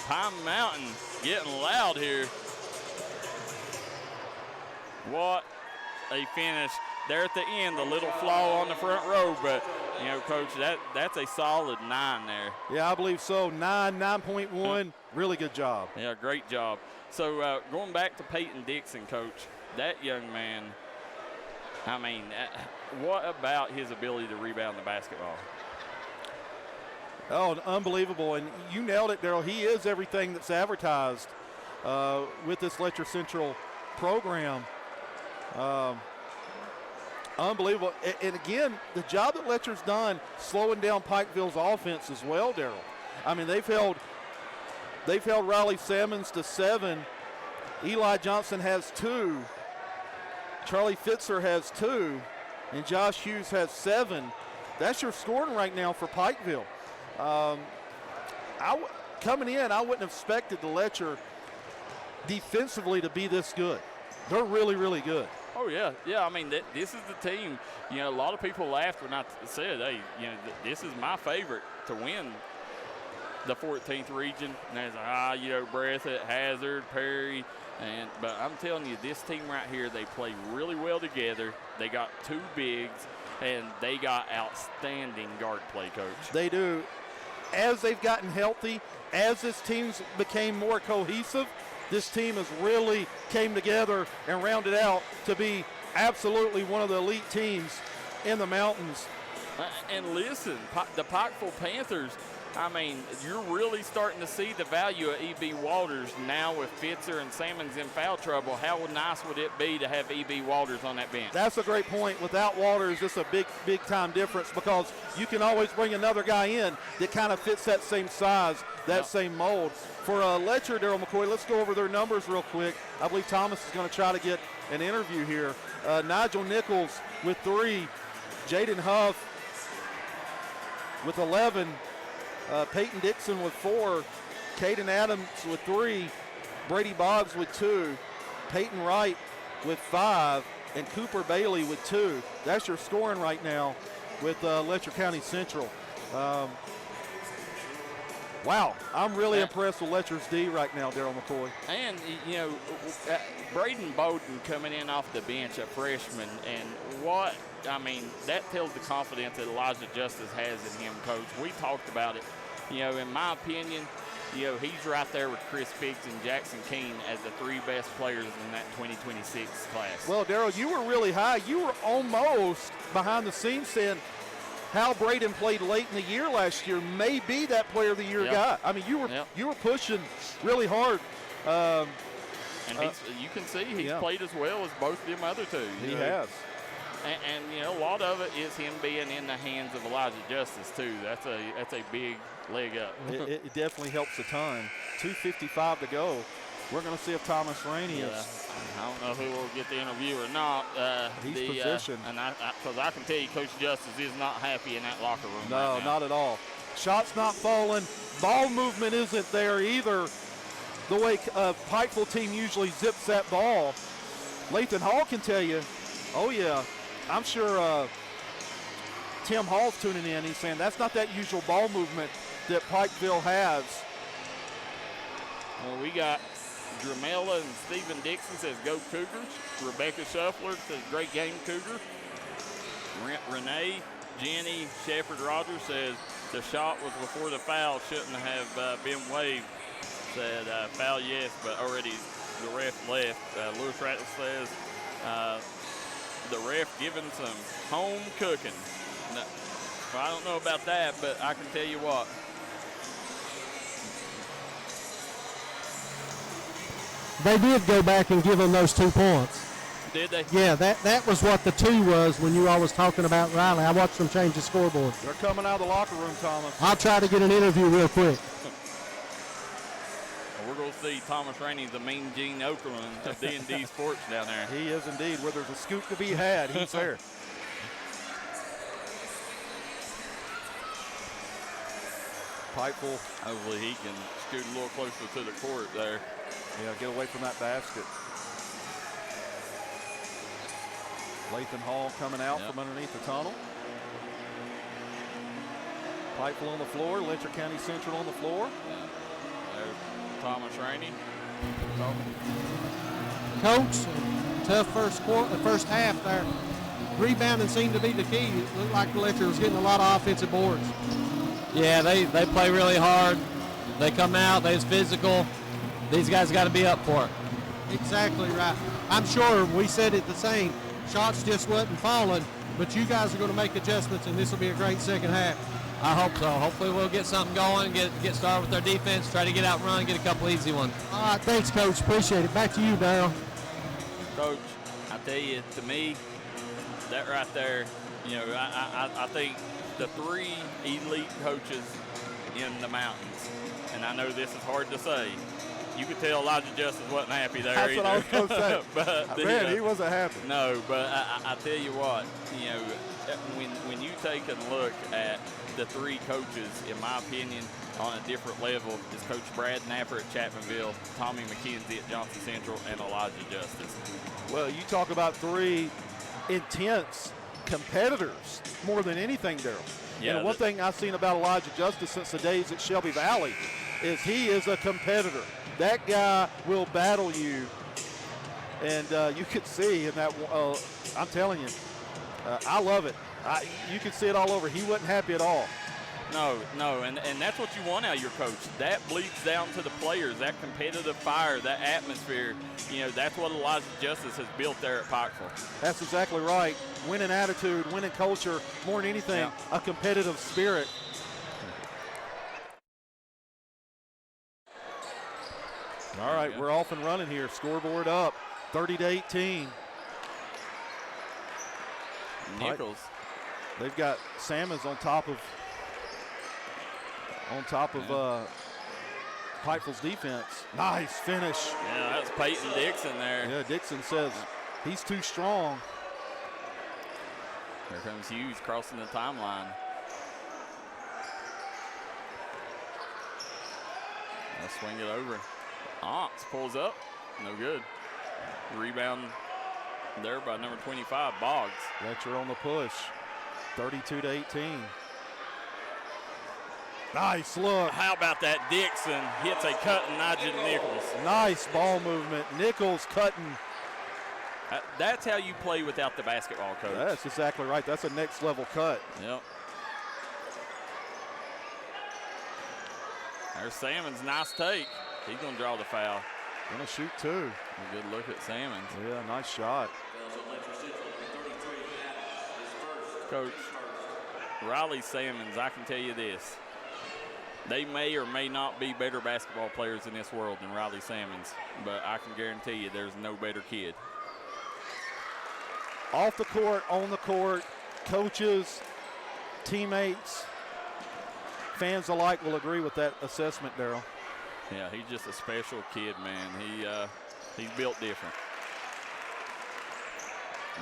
Pine Mountain getting loud here. What a finish. There at the end, the little flaw on the front row, but, you know, Coach, that's a solid 9 there. Yeah, I believe so. 9.1. Really good job. Yeah, great job. So going back to Peyton Dixon, Coach, that young man, I mean, what about his ability to rebound the basketball? Oh, unbelievable. And you nailed it, Daryl. He is everything that's advertised with this Letcher Central program. Unbelievable. And again, the job that Letcher's done slowing down Pikeville's offense as well, Daryl. I mean, they've held Riley Salmons to 7. Eli Johnson has 2. Charlie Fitzer has 2. And Josh Hughes has 7. That's your scoring right now for Pikeville. Coming in, I wouldn't have expected the Letcher defensively to be this good. They're really, really good. Oh, yeah. Yeah, I mean, this is the team. You know, a lot of people laughed when I said, hey, you know, this is my favorite to win the 14th region. And there's, you know, Breathitt, Hazard, Perry. But I'm telling you, this team right here, they play really well together. They got 2 bigs, and they got outstanding guard play, Coach. They do. As they've gotten healthy, as this team's became more cohesive, this team has really came together and rounded out to be absolutely one of the elite teams in the mountains. And listen, the Pikeville Panthers, I mean, you're really starting to see the value of E.B. Walters now with Fitzer and Salmons in foul trouble. How nice would it be to have E.B. Walters on that bench? That's a great point. Without Walters, it's a big time difference because you can always bring another guy in that kind of fits that same size, that same mold. For Letcher, Daryl McCoy, let's go over their numbers real quick. I believe Thomas is going to try to get an interview here. Nigel Nichols with 3. Jaden Huff with 11. Peyton Dixon with 4, Caden Adams with 3, Brady Boggs with 2, Peyton Wright with 5, and Cooper Bailey with 2. That's your scoring right now with Letcher County Central. Wow, I'm really impressed with Letcher's D right now, Daryl McCoy. And, you know, Braden Bowden coming in off the bench, a freshman, and that tells the confidence that Elijah Justice has in him, Coach. We talked about it. You know, in my opinion, you know, he's right there with Chris Biggs and Jackson Keene as the 3 best players in that 2026 class. Well, Daryl, you were really high. You were almost behind the scenes saying Hal Braden played late in the year last year, may be that player of the year guy. I mean, you were pushing really hard. And you can see he's played as well as both of them other two. He has. And you know, a lot of it is him being in the hands of Elijah Justice too. That's a big leg up. It definitely helps a ton. 2:55 to go. We're going to see if Thomas Rainey is. I don't know who will get the interview or not. He's positioned. Because I can tell you, Coach Justice is not happy in that locker room. No, right now. not at all. Shots not falling. Ball movement isn't there either. The way Pikeville team usually zips that ball. Lathan Hall can tell you, oh yeah, I'm sure Tim Hall's tuning in. He's saying that's not that usual ball movement that Pikeville has. Well, we got Dramella and Stephen Dixon says, go Cougars. Rebecca Shuffler says, great game, Cougar. Renee, Jenny, Shepard Rogers says, the shot was before the foul, shouldn't have been waived. Said, foul yes, but already the ref left. Lewis Rattle says, the ref giving some home cooking. Now, well, I don't know about that, but I can tell you what. They did go back and give them those 2 points. Did they? Yeah, that was what the 2 was when you all was talking about Riley. I watched them change the scoreboard. They're coming out of the locker room, Thomas. I'll try to get an interview real quick. Well, we're going to see Thomas Rainey, the mean Gene Okerlund of D&D Sports down there. He is indeed. Where there's a scoop to be had, he's there. Pikeville. Hopefully he can scoot a little closer to the court there. Yeah, get away from that basket. Lathan Hall coming out from underneath the tunnel. Pikeville on the floor. Letcher County Central on the floor. There's Thomas Rainey. Coach, tough first half there. Rebounding seemed to be the key. It looked like Letcher was getting a lot of offensive boards. Yeah, they play really hard. They come out, they're physical. These guys got to be up for it. Exactly right. I'm sure we said it the same. Shots just wasn't falling, but you guys are going to make adjustments, and this will be a great second half. I hope so. Hopefully we'll get something going, get started with our defense, try to get out run, get a couple easy ones. All right, thanks, Coach. Appreciate it. Back to you, Darryl. Coach, I tell you, to me, that right there, you know, I think the 3 elite coaches in the mountains, and I know this is hard to say, you could tell Elijah Justice wasn't happy there That's either. what I was going to say. But, Man, he wasn't happy. No, but I tell you what, you know, when you take a look at the 3 coaches, in my opinion, on a different level, is Coach Brad Napper at Chapmanville, Tommy McKenzie at Johnson Central, and Elijah Justice. Well, you talk about 3 intense competitors more than anything, Daryl. Yeah, and one thing I've seen about Elijah Justice since the days at Shelby Valley is he is a competitor. That guy will battle you. And you could see in that, I'm telling you, I love it. You could see it all over. He wasn't happy at all. No, and that's what you want out of your coach. That bleeds down to the players, that competitive fire, that atmosphere. You know, that's what Elijah Justice has built there at Pikeville. That's exactly right. Winning attitude, winning culture, more than anything, a competitive spirit. All right, we're off and running here. Scoreboard up, 30-18. Nichols. They've got Salmons on top of Pikeville's defense. Nice finish. Yeah, that's Peyton Dixon there. Yeah, Dixon says he's too strong. Here comes Hughes crossing the timeline. I'll swing it over. Ox pulls up. No good. Rebound there by number 25, Boggs. Letcher on the push. 32-18. Nice look. How about that? Dixon hits a cutting Nigel Nichols. Nice ball movement. Nichols cutting. That's how you play without the basketball coach. That's exactly right. That's a next level cut. Yep. There's Salmon's nice take. He's going to draw the foul. Going to shoot two. A good look at Salmon's. Yeah, nice shot. Coach, Riley Salmons, I can tell you this. They may or may not be better basketball players in this world than Riley Salmons, but I can guarantee you there's no better kid. Off the court, on the court, coaches, teammates, fans alike will agree with that assessment, Darryl. Yeah, he's just a special kid, man. He's built different.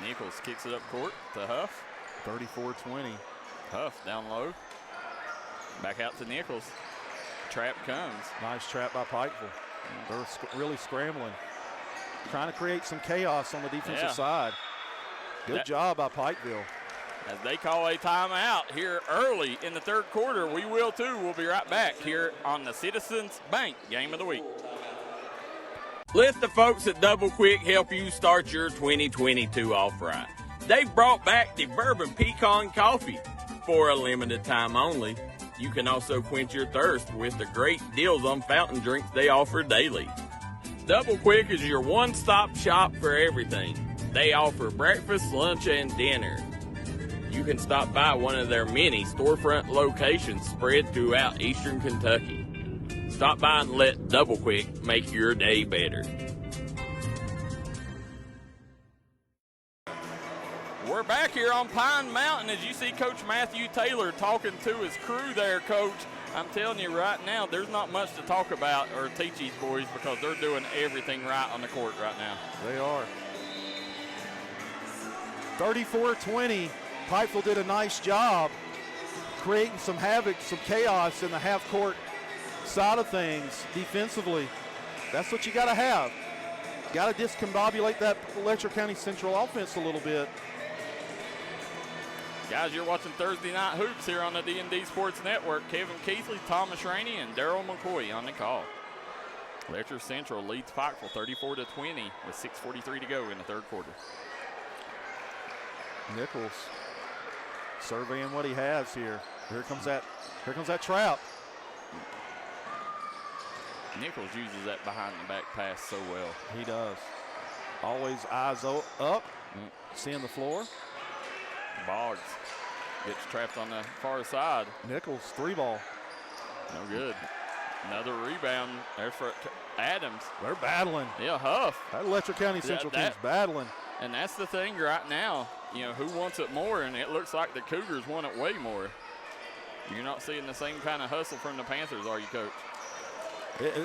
Nichols kicks it up court to Huff. 34-20. Huff down low. Back out to Nichols. Trap comes. Nice trap by Pikeville. They're really scrambling. Trying to create some chaos on the defensive side. Good job by Pikeville. As they call a timeout here early in the third quarter, we will too. We'll be right back here on the Citizens Bank Game of the Week. Let the folks at Double Quick help you start your 2022 off right. They've brought back the Bourbon Pecan Coffee for a limited time only. You can also quench your thirst with the great deals on fountain drinks they offer daily. Double Quick is your one-stop shop for everything. They offer breakfast, lunch, and dinner. You can stop by one of their many storefront locations spread throughout eastern Kentucky. Stop by and let Double Quick make your day better. We're back here on Pine Mountain as you see Coach Matthew Taylor talking to his crew there, Coach. I'm telling you right now, there's not much to talk about or teach these boys because they're doing everything right on the court right now. They are. 34-20. Pikeville did a nice job creating some havoc, some chaos in the half-court side of things defensively. That's what you got to have. Got to discombobulate that Letcher County Central offense a little bit. Guys, you're watching Thursday Night Hoops here on the D&D Sports Network. Kevin Keithley, Thomas Rainey, and Daryl McCoy on the call. Letcher Central leads Pikeville 34-20 with 6:43 to go in the third quarter. Nichols surveying what he has here. Here comes that trap. Nichols uses that behind the back pass so well. He does. Always eyes up, seeing the floor. Boggs gets trapped on the far side. Nichols, three ball. No good. Another rebound there for Adams. They're battling. Yeah, Huff. That Letcher County Central team's battling. And that's the thing right now. You know, who wants it more? And it looks like the Cougars want it way more. You're not seeing the same kind of hustle from the Panthers, are you, Coach?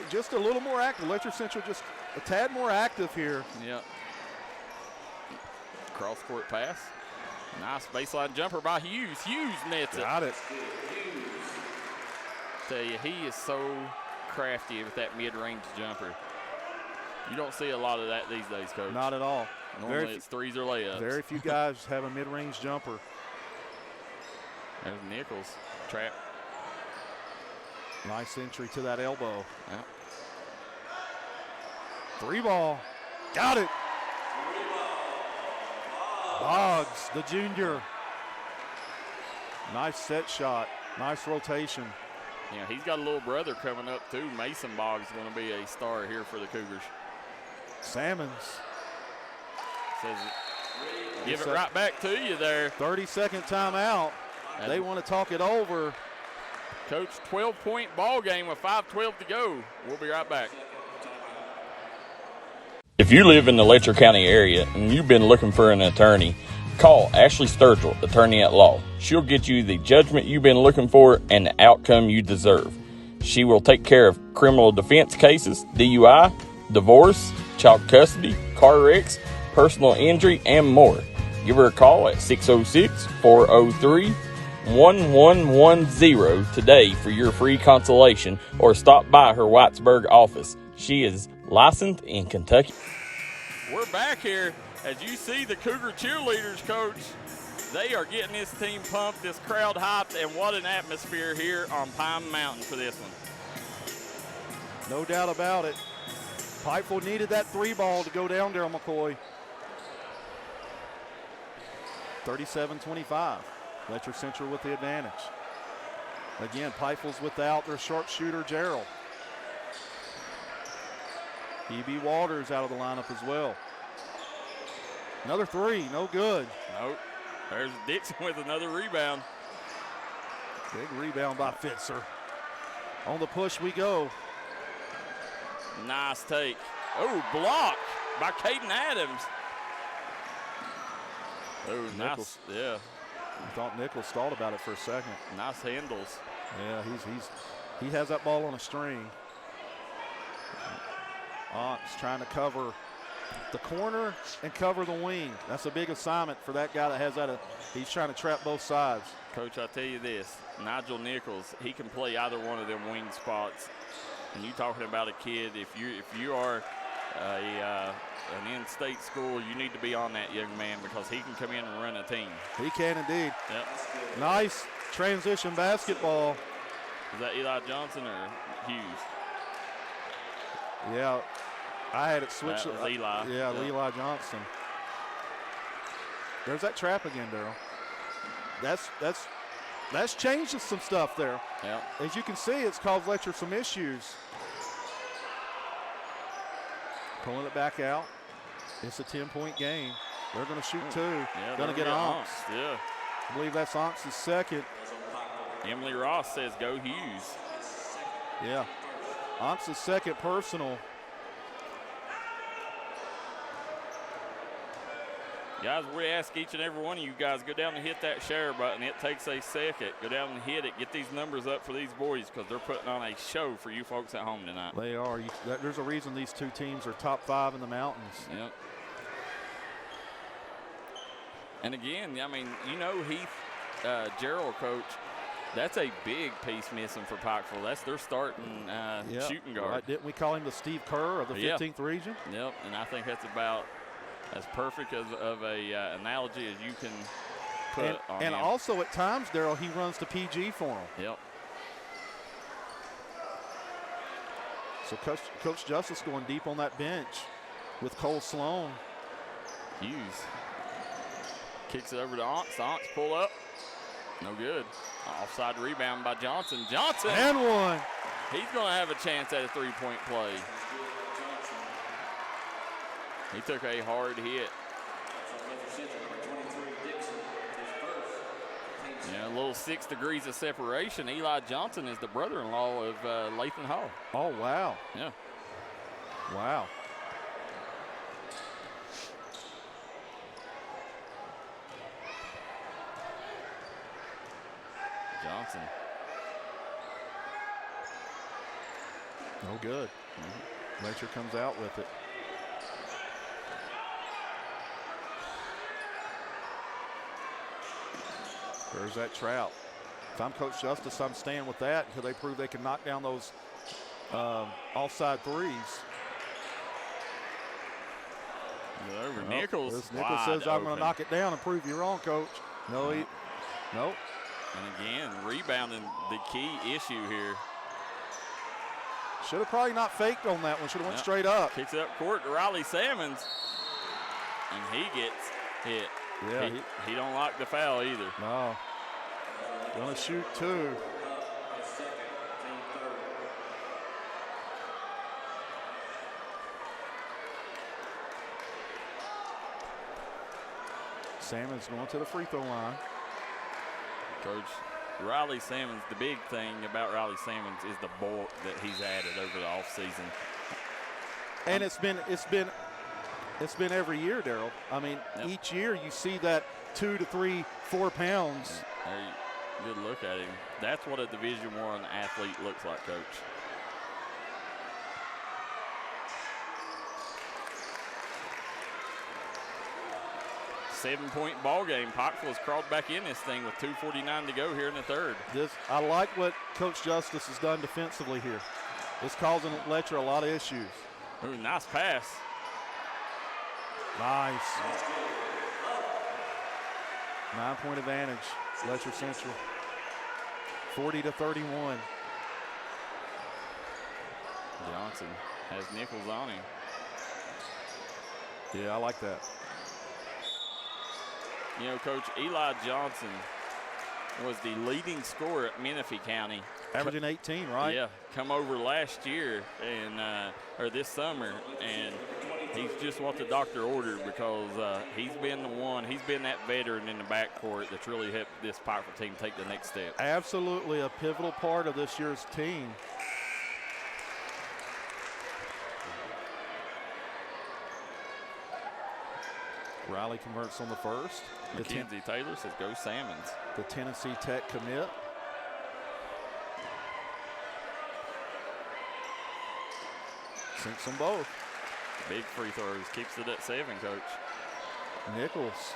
Just a little more active. Letcher Central just a tad more active here. Yeah. Cross-court pass. Nice baseline jumper by Hughes. Hughes nets it. Got it. Tell you, he is so crafty with that mid-range jumper. You don't see a lot of that these days, Coach. Not at all. Normally it's threes or layups. Very few guys have a mid-range jumper. There's Nichols. Trap. Nice entry to that elbow. Yeah. Three ball. Got it. Boggs, the junior. Nice set shot. Nice rotation. Yeah, he's got a little brother coming up too. Mason Boggs is going to be a star here for the Cougars. Salmons. Says give it right back to you there. 30-second timeout. They want to talk it over. Coach, 12-point ball game with 5:12 to go. We'll be right back. If you live in the Letcher County area and you've been looking for an attorney, call Ashley Sturgill, attorney at law. She'll get you the judgment you've been looking for and the outcome you deserve. She will take care of criminal defense cases, DUI, divorce, child custody, car wrecks, personal injury, and more. Give her a call at 606-403-1110 today for your free consultation or stop by her Whitesburg office. She is licensed in Kentucky. We're back here as you see the Cougar cheerleaders, Coach. They are getting this team pumped, this crowd hyped, and what an atmosphere here on Pine Mountain for this one. No doubt about it. Pikeville needed that 3 ball to go down, Daryl McCoy. 37-25. Letcher Central with the advantage. Again, Pikeville's without their sharpshooter, Gerald. E.B. Waters out of the lineup as well. Another 3, no good. Nope. There's Dixon with another rebound. Big rebound by Fitzer. On the push we go. Nice take. Oh, block by Caden Adams. Oh, nice. Yeah. I thought Nichols thought about it for a second. Nice handles. Yeah, he has that ball on a string. Ox trying to cover the corner and cover the wing. That's a big assignment for that guy that has that. He's trying to trap both sides. Coach, I'll tell you this, Nigel Nichols, he can play either one of them wing spots. And you talking about a kid, if you are an in-state school, you need to be on that young man because he can come in and run a team. He can indeed. Yep. Nice transition basketball. Is that Eli Johnson or Hughes? Yeah, I had it switched. That was Eli. Yeah, Eli Johnson. There's that trap again, Daryl. That's changed some stuff there. Yeah. As you can see, it's caused Letcher some issues. Pulling it back out. It's a 10-point game. They're going to shoot 2. Yeah, going to get Onks. Yeah. I believe that's Onks' second. Emily Ross says go Hughes. Yeah. Onks' second personal. Guys, we ask each and every one of you guys, go down and hit that share button. It takes a second. Go down and hit it. Get these numbers up for these boys because they're putting on a show for you folks at home tonight. They are. There's a reason these two teams are top 5 in the mountains. Yep. And again, I mean, you know, Heath, Gerald, coach, that's a big piece missing for Pikeville. That's their starting shooting guard. Right. Didn't we call him the Steve Kerr of the 15th region? Yep, and I think that's about as perfect of a analogy as you can put on him. And also at times, Daryl, he runs to PG for him. Yep. So Coach Justice going deep on that bench with Cole Sloan. Hughes kicks it over to Onks. Onks pull up. No good. Offside rebound by Johnson. Johnson! And one. He's going to have a chance at a three-point play. He took a hard hit. Yeah, a little 6 degrees of separation. Eli Johnson is the brother-in-law of Lathan Hall. Oh, wow. Yeah. Wow. Johnson. No good. Letcher comes out with it. There's that trap. If I'm Coach Justice, I'm staying with that until they prove they can knock down those offside threes. Over Nichols. Nichols says, I'm going to knock it down and prove you wrong, Coach. No, nope. And again, rebounding the key issue here. Should have probably not faked on that one. Should have went straight up. Kicks it up court to Riley Salmons. And he gets hit. Yeah, he don't like the foul either. No. Gonna shoot 2. Salmons going to the free throw line. Coach, Riley Salmons, the big thing about Riley Salmons is the bulk that he's added over the offseason. And it's been every year, Daryl. I mean, each year you see that 2 to 3, 4 pounds. Hey, good look at him. That's what a Division I athlete looks like, Coach. Seven-point ball game. Pikeville has crawled back in this thing with 2:49 to go here in the third. I like what Coach Justice has done defensively here. It's causing Letcher a lot of issues. Ooh, nice pass. Nice. 9-point advantage, Letcher Central. 40-31. Johnson has Nichols on him. Yeah, I like that. You know, Coach, Eli Johnson was the leading scorer at Menifee County. Averaging 18, right? Yeah, come over last year or this summer, and he's just what the doctor ordered because he's been that veteran in the backcourt that's really helped this Pikeville team take the next step. Absolutely a pivotal part of this year's team. Riley converts on the first. Mackenzie Taylor says go Salmons. The Tennessee Tech commit. Sinks them both. Big free throws, keeps it at 7, Coach. Nichols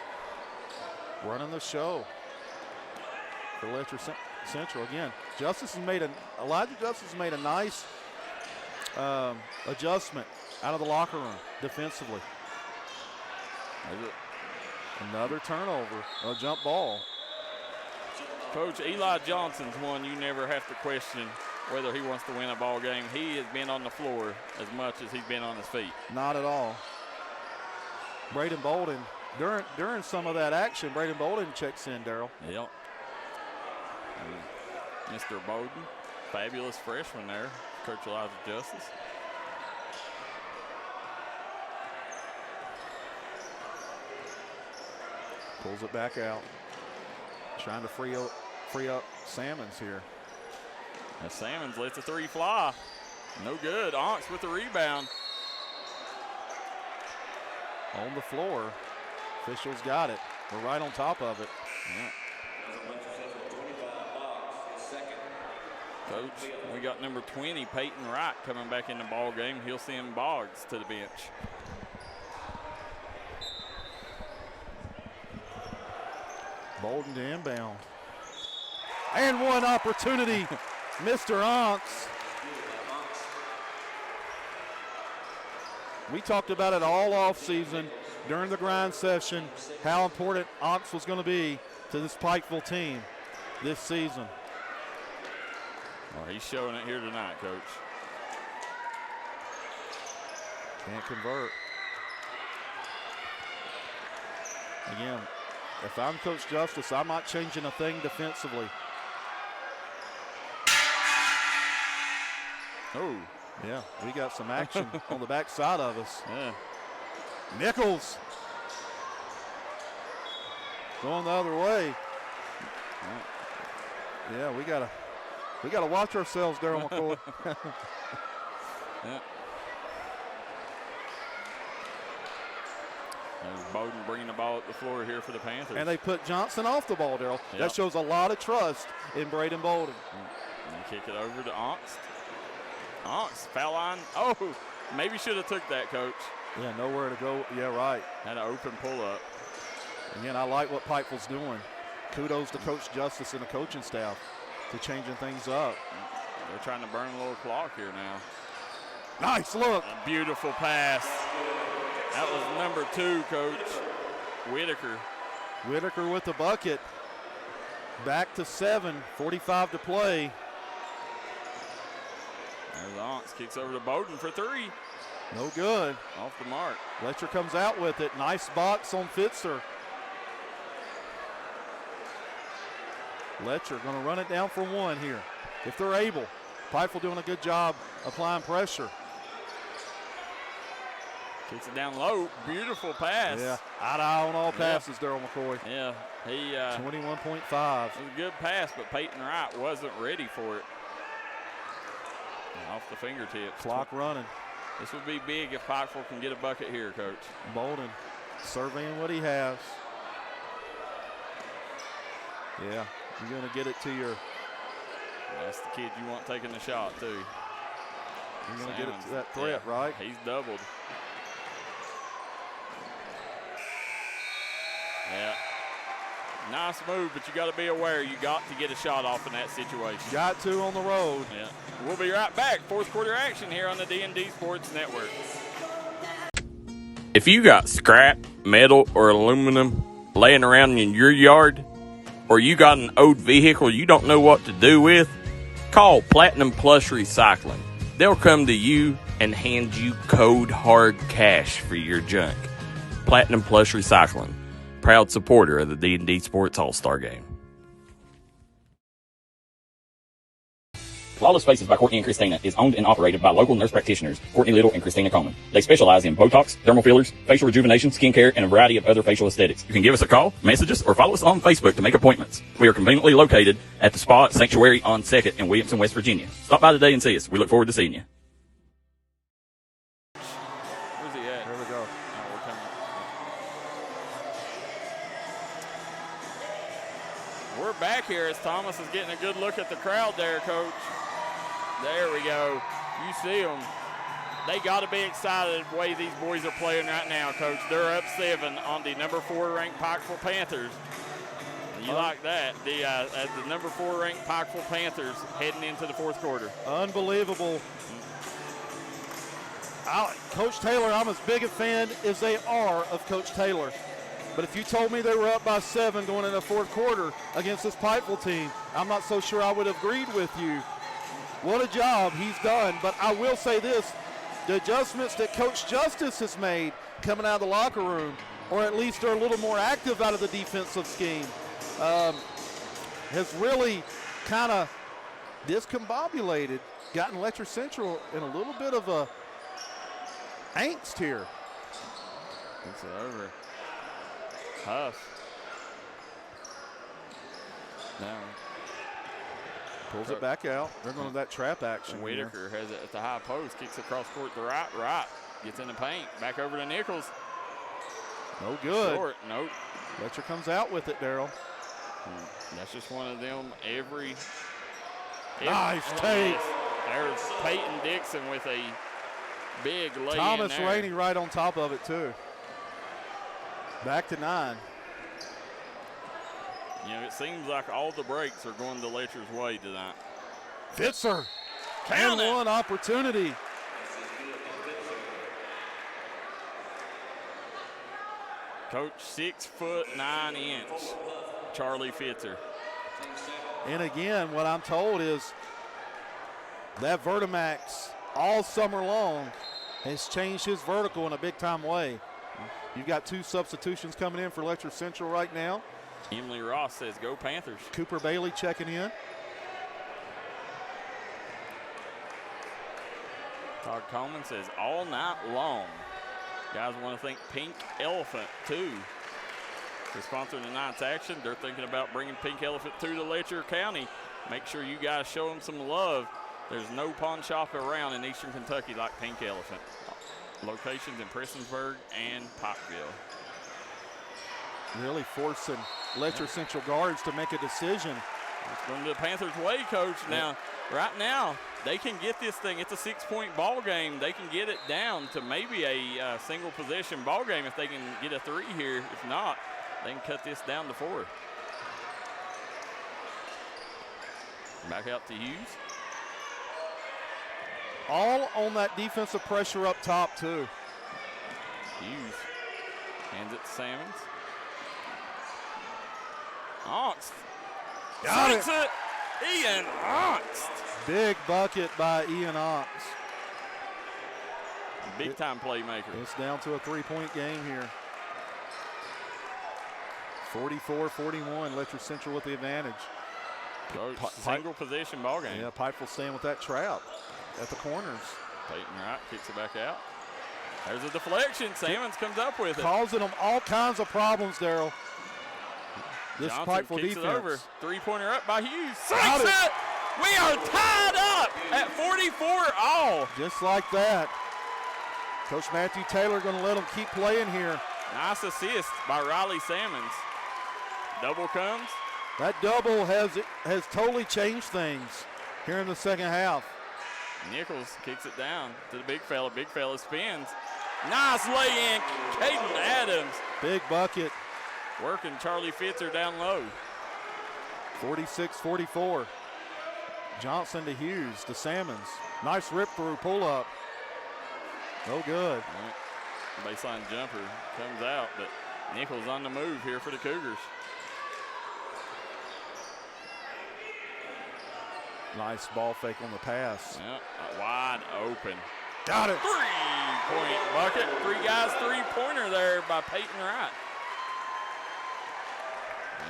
running the show for Letcher Central. Again, Elijah Justice has made a nice adjustment out of the locker room defensively. Another turnover, a jump ball. Coach, Eli Johnson's one you never have to question whether he wants to win a ball game. He has been on the floor as much as he's been on his feet. Not at all. Braden Bolden, during some of that action, Braden Bolden checks in, Darryl. Yep. Mr. Bowden, fabulous freshman there, Coach Elijah Justice. Pulls it back out. Trying to free up Salmons here. And Salmons lets the 3 fly. No good. Onks with the rebound. On the floor. Officials got it. We're right on top of it. Yeah. Coach, we got number 20, Peyton Wright, coming back in the ball game. He'll send Boggs to the bench. Bolden to inbound. And one opportunity, Mr. Onks. We talked about it all offseason during the grind session, how important Onks was going to be to this Pikeville team this season. Well, he's showing it here tonight, Coach. Can't convert. Again, if I'm Coach Justice, I'm not changing a thing defensively. Oh. Yeah, we got some action on the back side of us. Yeah. Nichols going the other way. Yeah, we gotta watch ourselves, Darryl McCoy. Yeah. There's Bowden bringing the ball up the floor here for the Panthers. And they put Johnson off the ball, Darryl. Yep. That shows a lot of trust in Braden Bolden. And kick it over to Onks. Onks, foul line. Oh, maybe should have took that, Coach. Yeah, nowhere to go. Yeah, right. Had an open pull-up. Again, I like what Pikeville's doing. Kudos to Coach Justice and the coaching staff to changing things up. They're trying to burn a little clock here now. Nice look. A beautiful pass. That was number 2, Coach. Whitaker. Whitaker with the bucket. Back to 7, 45 to play. There's Onks, kicks over to Bowden for 3. No good. Off the mark. Letcher comes out with it. Nice box on Fitzer. Letcher going to run it down for 1 here, if they're able. Pikeville doing a good job applying pressure. Kicks it down low. Beautiful pass. Yeah, eye to eye on all passes, Darryl McCoy. Yeah, he 21.5. It was a good pass, but Peyton Wright wasn't ready for it. Off the fingertips. Clock running. This would be big if Pikeville can get a bucket here, Coach. Bolden surveying what he has. Yeah, you're going to get it to your. That's the kid you want taking the shot, too. You're going to get it to that threat, yeah, right? He's doubled. Yeah. Nice move, but you got to be aware you got to get a shot off in that situation. Got to on the road. Yeah. We'll be right back. Fourth quarter action here on the D&D Sports Network. If you got scrap, metal, or aluminum, laying around in your yard, or you got an old vehicle you don't know what to do with, call Platinum Plus Recycling. They'll come to you and hand you code hard cash for your junk. Platinum Plus Recycling, proud supporter of the D&D Sports All-Star Game. Flawless Faces by Courtney and Christina is owned and operated by local nurse practitioners, Courtney Little and Christina Coleman. They specialize in Botox, dermal fillers, facial rejuvenation, skincare, and a variety of other facial aesthetics. You can give us a call, message us, or follow us on Facebook to make appointments. We are conveniently located at the Spa Sanctuary on 2nd in Williamson, West Virginia. Stop by today and see us. We look forward to seeing you. Where's he at? There we go. Oh, we're coming. We're back here as Thomas is getting a good look at the crowd there, Coach. There we go. You see them. They got to be excited the way these boys are playing right now, Coach. They're up 7 on the number 4 ranked Pikeville Panthers. You like that? As the number 4 ranked Pikeville Panthers heading into the fourth quarter. Unbelievable. Coach Taylor, I'm as big a fan as they are of Coach Taylor. But if you told me they were up by 7 going into the fourth quarter against this Pikeville team, I'm not so sure I would have agreed with you. What a job he's done. But I will say this, the adjustments that Coach Justice has made coming out of the locker room, or at least are a little more active out of the defensive scheme, has really kind of discombobulated, gotten Letcher Central in a little bit of a angst here. It's over. Huff. Now. Pulls it back out. They're going to that trap action. Whitaker has it at the high post, kicks across court to the right, gets in the paint, back over to Nichols. No good. Short, nope. Letcher comes out with it, Daryl. That's just one of them every nice take. There's Peyton Dixon with a big lay Thomas in there. Rainey right on top of it, too. Back to 9. You know, it seems like all the breaks are going the Letcher's way tonight. Fitzer. Count it. One opportunity. Coach, 6'9" Charlie Fitzer. And again, what I'm told is that Vertimax all summer long has changed his vertical in a big-time way. You've got 2 substitutions coming in for Letcher Central right now. Emily Ross says, go Panthers. Cooper Bailey checking in. Todd Coleman says, all night long. Guys want to thank Pink Elephant, too, for sponsoring tonight's action. They're thinking about bringing Pink Elephant to Letcher County. Make sure you guys show them some love. There's no pawn shop around in Eastern Kentucky like Pink Elephant. Locations in Prestonsburg and Pikeville. Really forcing Letcher Central guards to make a decision. It's going to the Panthers' way, Coach. Now, right now, they can get this thing. It's a 6-point ball game. They can get it down to maybe a single possession ball game if they can get a 3 here. If not, they can cut this down to 4. Back out to Hughes. All on that defensive pressure up top, too. Hughes hands it to Sammons. Oxt. Got it. Ian Oxt. Big bucket by Ian Ox. Big-time playmaker. It's down to a 3-point game here. 44-41, Letcher Central with the advantage. Coach, single possession ball game. Yeah, Pikeville staying with that trap at the corners. Peyton Wright kicks it back out. There's a deflection. Sammons comes up with it. Causing them all kinds of problems, Daryl. This Johnson Pikeville kicks defense. it over. 3-pointer up by Hughes. Sinks it! We are tied up at 44 all. Just like that. Coach Matthew Taylor going to let them keep playing here. Nice assist by Riley Sammons. Double comes. That double has totally changed things here in the second half. Nichols kicks it down to the big fella. Big fella spins. Nice lay-in, Caden Adams. Big bucket. Working Charlie Fitzer down low. 46-44. Johnson to Hughes to Sammons. Nice rip through pull up. No good. Baseline jumper comes out, but Nichols on the move here for the Cougars. Nice ball fake on the pass. Yep, wide open. Got it. 3-point bucket. 3 guys, 3-pointer there by Peyton Wright.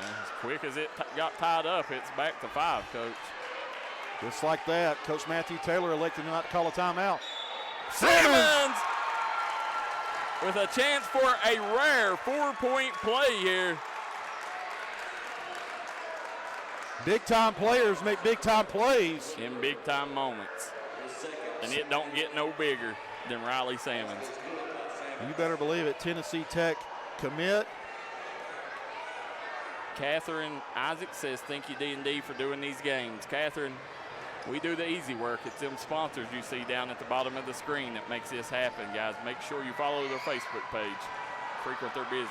And as quick as it got tied up, it's back to 5, Coach. Just like that, Coach Matthew Taylor elected not to call a timeout. Simmons with a chance for a rare 4-point play here. Big-time players make big-time plays. In big-time moments. And it don't get no bigger than Riley Sammons. You better believe it. Tennessee Tech commit. Catherine Isaac says, thank you, D&D, for doing these games. Catherine, we do the easy work. It's them sponsors you see down at the bottom of the screen that makes this happen, guys. Make sure you follow their Facebook page. Frequent their business.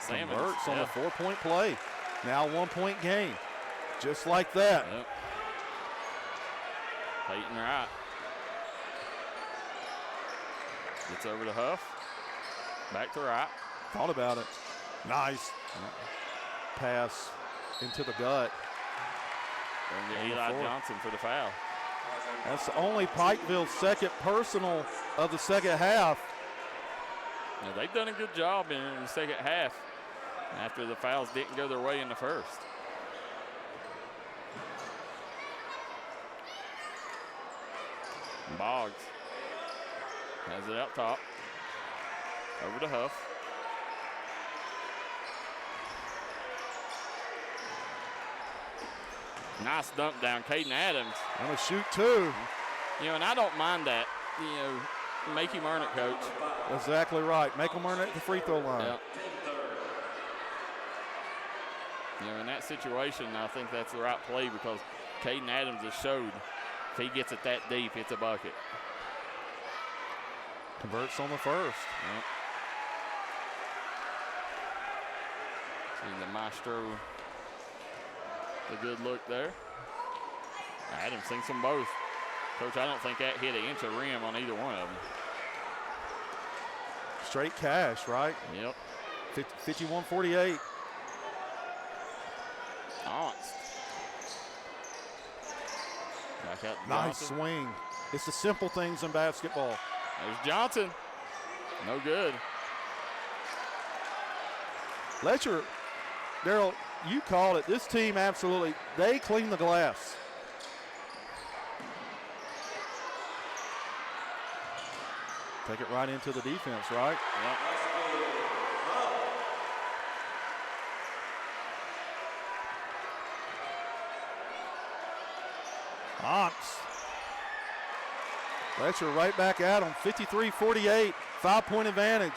Converts on a 4-point play. Now 1-point game. Just like that. Yep. Peyton Wright. Gets over to Huff. Back to Wright. Thought about it. Nice pass into the gut. Going to Eli Johnson for the foul. That's only Pikeville's second personal of the second half. Now, they've done a good job in the second half after the fouls didn't go their way in the first. Boggs has it up top. Over to Huff. Nice dump down, Caden Adams. Gonna shoot 2. You know, and I don't mind that. You know, make him earn it, Coach. Exactly right. Make him earn it at the free throw line. Yep. You know, in that situation, I think that's the right play because Caden Adams has showed if he gets it that deep, it's a bucket. Converts on the first. Yep. See the maestro, the good look there. Adams sinks them both. Coach, I don't think that hit an inch of rim on either one of them. Straight cash, right? Yep. 51-48. Back out to nice Johnson. swing. It's the simple things in basketball. There's Johnson. No good. Letcher, Daryl, you called it. This team absolutely, they clean the glass. Take it right into the defense, right? Yep. Ox. Letcher right back at him. 53-48, 5-point advantage.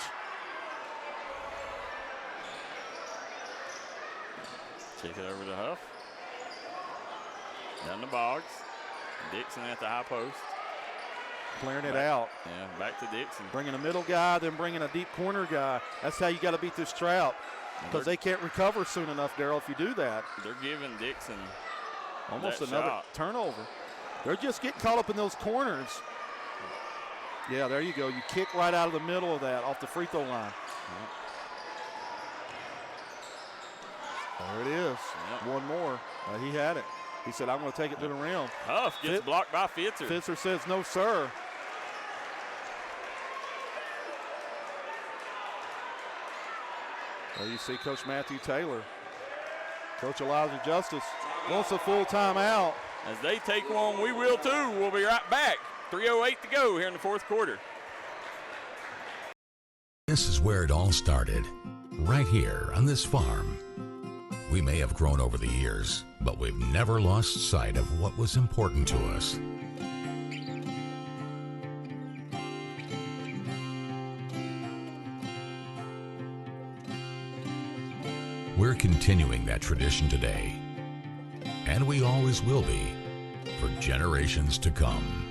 Take it over to Huff. Down to Boggs. Dixon at the high post. Clearing it out. Yeah, back to Dixon. Bringing a middle guy, then bringing a deep corner guy. That's how you got to beat this trap. Because they can't recover soon enough, Daryl, if you do that. They're giving Dixon almost that another shot. turnover. They're just getting caught up in those corners. Yeah, there you go. You kick right out of the middle of that off the free throw line. There it is. One more. He had it. He said, I'm going to take it to the rim. Huff gets blocked by Fitzer. Fitzer says, no, sir. There you see Coach Matthew Taylor. Coach Elijah Justice wants a full timeout. As they take one, we will too. We'll be right back. 3:08 to go here in the fourth quarter. This is where it all started, right here on this farm. We may have grown over the years, but we've never lost sight of what was important to us. We're continuing that tradition today, and we always will be for generations to come.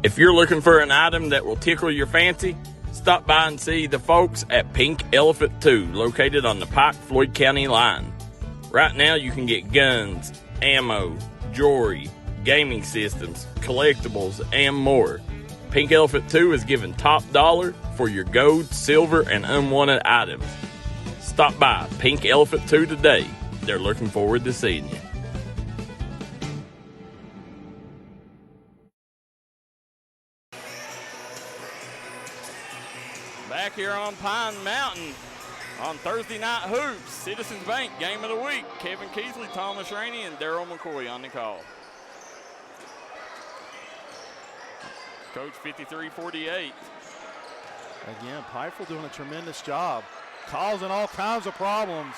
If you're looking for an item that will tickle your fancy, stop by and see the folks at Pink Elephant 2, located on the Pike-Floyd County line. Right now you can get guns, ammo, jewelry, gaming systems, collectibles, and more. Pink Elephant 2 is giving top dollar for your gold, silver, and unwanted items. Stop by Pink Elephant 2 today. They're looking forward to seeing you. Back here on Pine Mountain on Thursday Night Hoops, Citizens Bank Game of the Week. Kevin Keithley, Thomas Rainey, and Daryl McCoy on the call. Coach 53-48. Again, Pikeville doing a tremendous job, causing all kinds of problems.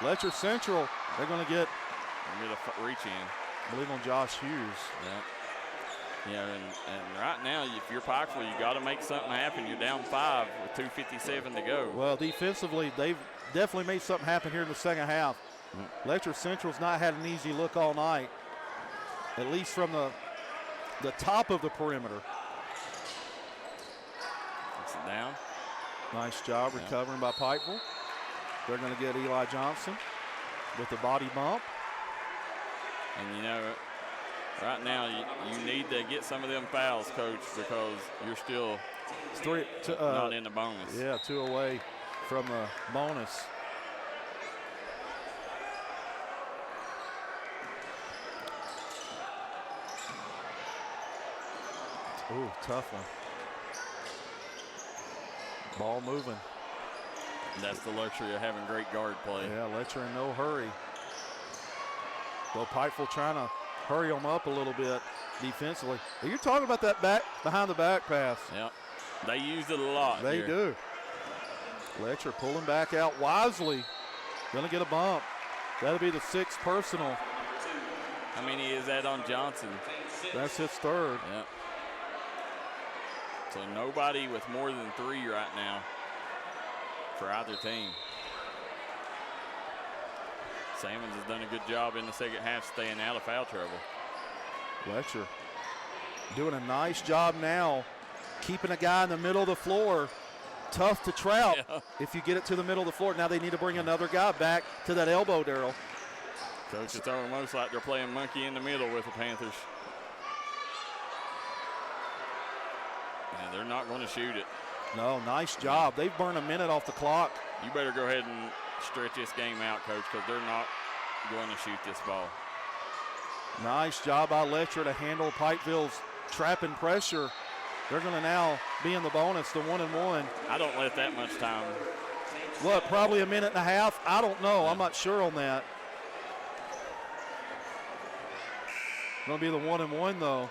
Letcher Central, they're going to get a reach in. I believe on Josh Hughes. Yeah, and right now, if you're Pikeville, you got to make something happen. You're down 5 with 2:57 to go. Well, defensively, they've definitely made something happen here in the second half. Letcher Central's not had an easy look all night, at least from the top of the perimeter. It's down. Nice job recovering by Pikeville. They're going to get Eli Johnson with the body bump. And, you know, right now you need to get some of them fouls, Coach, because you're still not in the bonus. Yeah, 2 away from the bonus. Ooh, tough one. Ball moving. That's the luxury of having great guard play. Yeah, Letcher in no hurry. Well, Pikeville trying to hurry them up a little bit defensively. You're talking about that behind the back pass. Yep. They use it a lot. They here. do. Letcher pulling back out wisely. Gonna get a bump. That'll be the 6th personal. How many is that on Johnson? That's his 3rd. Yep. So nobody with more than 3 right now for either team. Salmons has done a good job in the second half staying out of foul trouble. Letcher doing a nice job now, keeping a guy in the middle of the floor. Tough to trap if you get it to the middle of the floor. Now they need to bring another guy back to that elbow, Daryl. Coach, it's almost like they're playing monkey in the middle with the Panthers. And they're not going to shoot it. No, nice job. They've burned a minute off the clock. You better go ahead and stretch this game out, Coach, because they're not going to shoot this ball. Nice job by Letcher to handle Pikeville's trapping pressure. They're going to now be in the bonus, the 1-and-1. I don't let that much time. What, probably a minute and a half? I don't know. I'm not sure on that. Going to be the 1-and-1, though.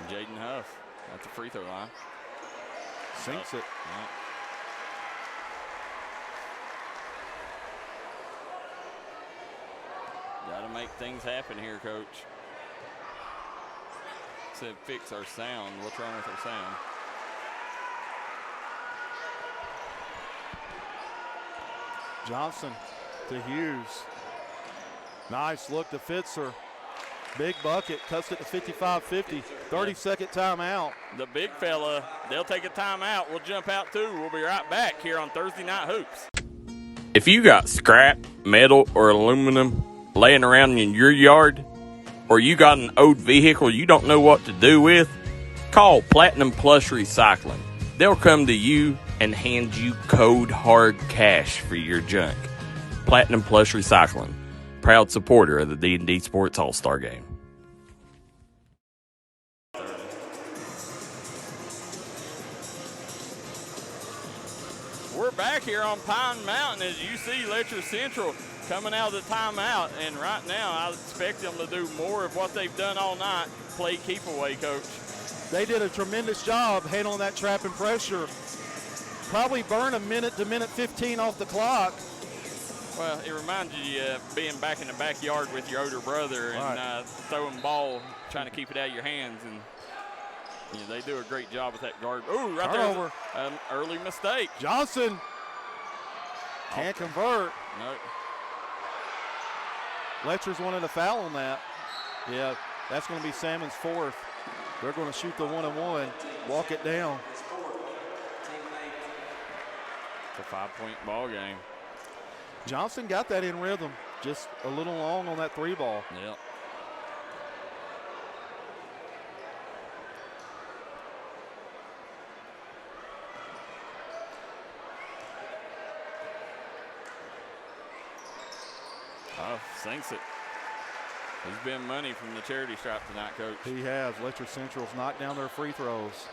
Jaden Huff at the free throw line. Sinks it. Yeah. Got to make things happen here, Coach. Said fix our sound. What's wrong with our sound? Johnson to Hughes. Nice look to Fitzer. Big bucket, cuts it to 55-50. 30-second timeout. The big fella, they'll take a timeout. We'll jump out too. We'll be right back here on Thursday Night Hoops. If you got scrap, metal, or aluminum laying around in your yard, or you got an old vehicle you don't know what to do with, call Platinum Plus Recycling. They'll come to you and hand you code hard cash for your junk. Platinum Plus Recycling, proud supporter of the D&D Sports All-Star Game. We're back here on Pine Mountain as you see Letcher Central coming out of the timeout, and right now I expect them to do more of what they've done all night, play keep away, Coach. They did a tremendous job handling that trap and pressure. Probably burn a minute to minute 15 off the clock. Well, it reminds you of being back in the backyard with your older brother and throwing ball, trying to keep it out of your hands. And you know, they do a great job with that guard. Ooh, right Turnover. there, an early mistake. Johnson can't convert. No. Letcher's wanted a foul on that. Yeah, that's going to be Salmon's 4th. They're going to shoot the 1-and-1, walk it down. It's a 5-point ball game. Johnson got that in rhythm, just a little long on that 3-ball. Yep. Oh, sinks it. He's been money from the charity stripe tonight, Coach. He has. Letcher Central's knocked down their free throws.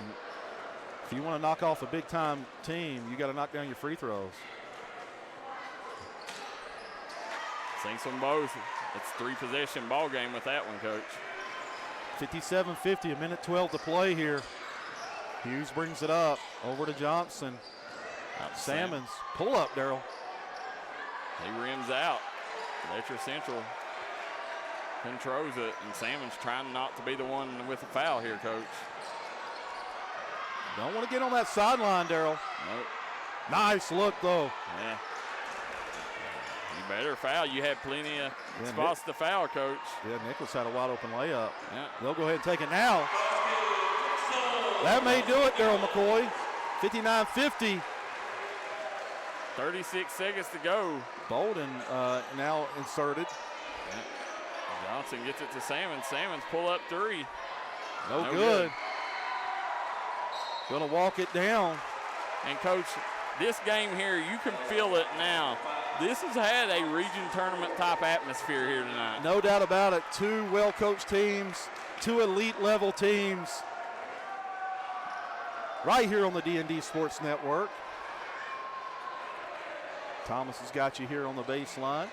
If you want to knock off a big-time team, you got to knock down your free throws. Sinks them both. It's a 3-possession ball game with that one, Coach. 57-50, a minute 12 to play here. Hughes brings it up over to Johnson. Salmons pull up, Daryl. He rims out. Letcher Central controls it, and Salmon's trying not to be the one with the foul here, Coach. Don't want to get on that sideline, Daryl. Nope. Nice look, though. Yeah. You better foul. You had plenty of spots to foul, Coach. Yeah, Nichols had a wide open layup. Yeah. They'll go ahead and take it now. That may do it, Daryl McCoy. 59-50. 36 seconds to go. Bolden now inserted. Yeah. Johnson gets it to Salmons. Salmons pull up 3. No good. Gonna walk it down. And Coach, this game here, you can feel it now. This has had a region tournament type atmosphere here tonight. No doubt about it. 2 well-coached teams, 2 elite level teams. Right here on the D&D Sports Network. Thomas has got you here on the baseline.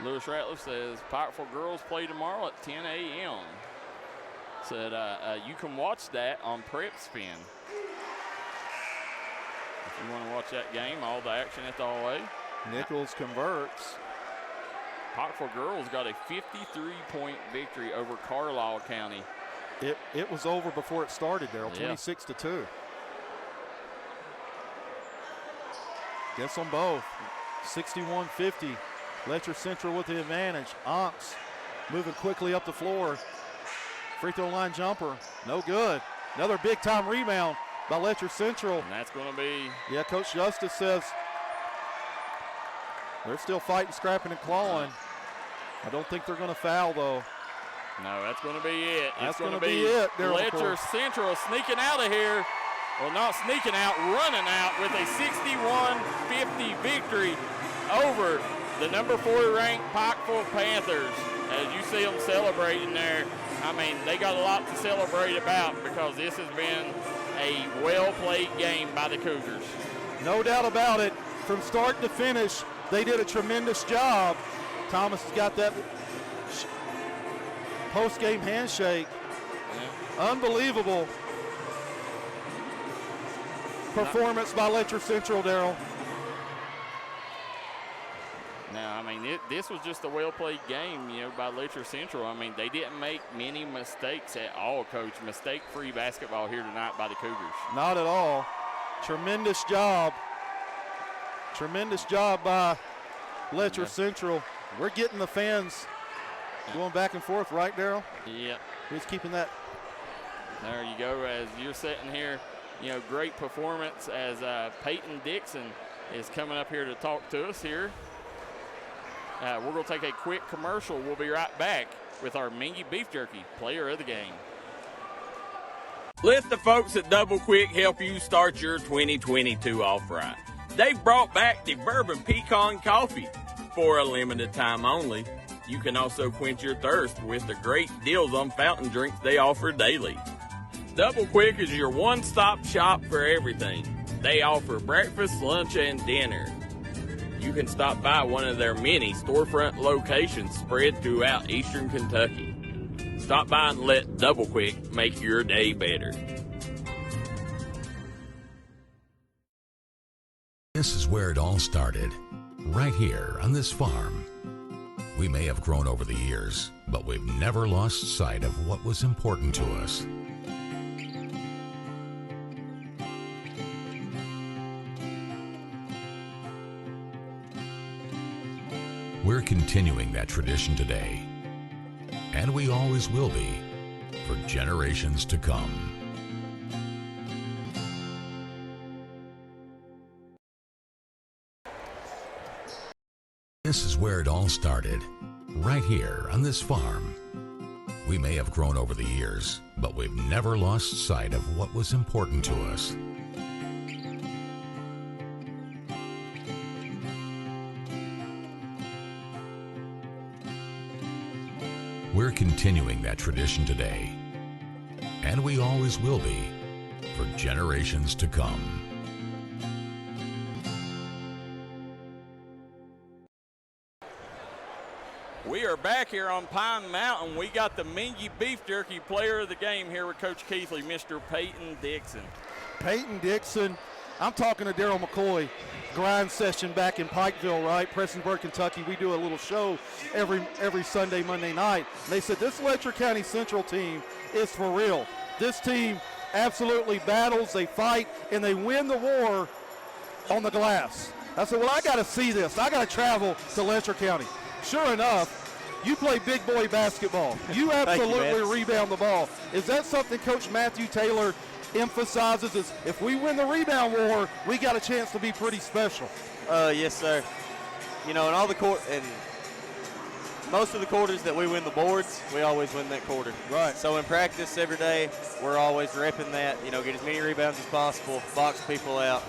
Lewis Ratliff says Pikeville girls play tomorrow at 10 a.m. Said you can watch that on Prep Spin. If you want to watch that game, all the action at the hallway. Nichols converts. Pikeville girls got a 53-point victory over Carlisle County. It was over before it started, Daryl. 26-2. Gets them both. 61-50. Letcher Central with the advantage. Onks moving quickly up the floor. Free throw line jumper. No good. Another big time rebound by Letcher Central. And that's going to be. Yeah, Coach Justice says they're still fighting, scrapping, and clawing. I don't think they're going to foul, though. No, that's going to be it. That's going to be it. Letcher Central sneaking out of here. Well, not sneaking out, running out with a 61-50 victory over the number 4 ranked Pikeville Panthers. As you see them celebrating there, I mean, they got a lot to celebrate about because this has been a well-played game by the Cougars. No doubt about it. From start to finish, they did a tremendous job. Thomas has got that post-game handshake. Yeah. Unbelievable performance by Letcher Central, Daryl. Now, I mean, this was just a well-played game, by Letcher Central. I mean, they didn't make many mistakes at all, Coach. Mistake-free basketball here tonight by the Cougars. Not at all. Tremendous job. Tremendous job by Letcher Central. We're getting the fans going back and forth, right, Daryl? Yeah. Who's keeping that? There you go. As you're sitting here, great performance as Peyton Dixon is coming up here to talk to us here. We're going to take a quick commercial. We'll be right back with our Mingy Beef Jerky Player of the Game. Let the folks at Double Quick help you start your 2022 off right. They've brought back the Bourbon Pecan Coffee for a limited time only. You can also quench your thirst with the great deals on fountain drinks they offer daily. Double Quick is your one-stop shop for everything. They offer breakfast, lunch, and dinner. You can stop by one of their many storefront locations spread throughout eastern Kentucky. Stop by and let Double Quick make your day better. This is where it all started, right here on this farm. We may have grown over the years, but we've never lost sight of what was important to us. We're continuing that tradition today, and we always will be, for generations to come. This is where it all started, right here on this farm. We may have grown over the years, but we've never lost sight of what was important to us. We're continuing that tradition today, and we always will be, for generations to come. We are back here on Pine Mountain. We got the Mingy Beef Jerky player of the game here with Coach Keithley, Mr. Peyton Dixon. Peyton Dixon, I'm talking to Daryl McCoy, grind session back in Pikeville, right? Prestonsburg, Kentucky. We do a little show every Sunday, Monday night. And they said this Letcher County Central team is for real. This team absolutely battles, they fight, and they win the war on the glass. I said, well, I got to see this. I got to travel to Letcher County. Sure enough, you play big boy basketball. You absolutely rebound the ball. Is that something Coach Matthew Taylor emphasizes? Is if we win the rebound war, we got a chance to be pretty special? Yes, sir. You know, in all the and most of the quarters that we win the boards, we always win that quarter. Right. So in practice every day, we're always repping that. You know, get as many rebounds as possible, box people out,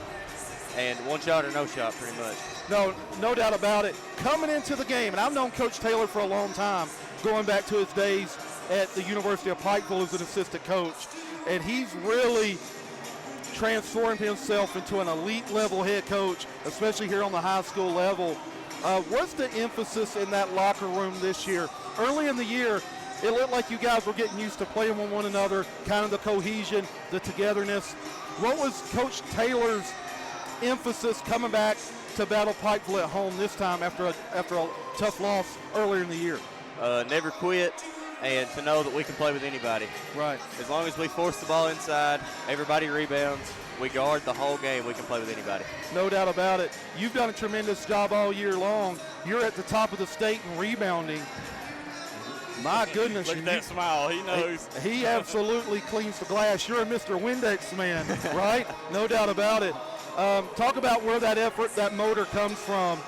and one shot or no shot, pretty much. No doubt about it. Coming into the game, and I've known Coach Taylor for a long time, going back to his days at the University of Pikeville as an assistant coach, and he's really transformed himself into an elite level head coach, especially here on the high school level. What's the emphasis in that locker room this year? Early in the year, it looked like you guys were getting used to playing with one another, kind of the cohesion, the togetherness. What was Coach Taylor's emphasis coming back to battle Pikeville at home this time after a tough loss earlier in the year? Never quit, and to know that we can play with anybody. Right. As long as we force the ball inside, everybody rebounds, we guard the whole game, we can play with anybody. No doubt about it. You've done a tremendous job all year long. You're at the top of the state in rebounding. My goodness. Look at that smile. He knows. He absolutely cleans the glass. You're a Mr. Windex man, right? No doubt about it. Talk about where that effort, that motor comes from,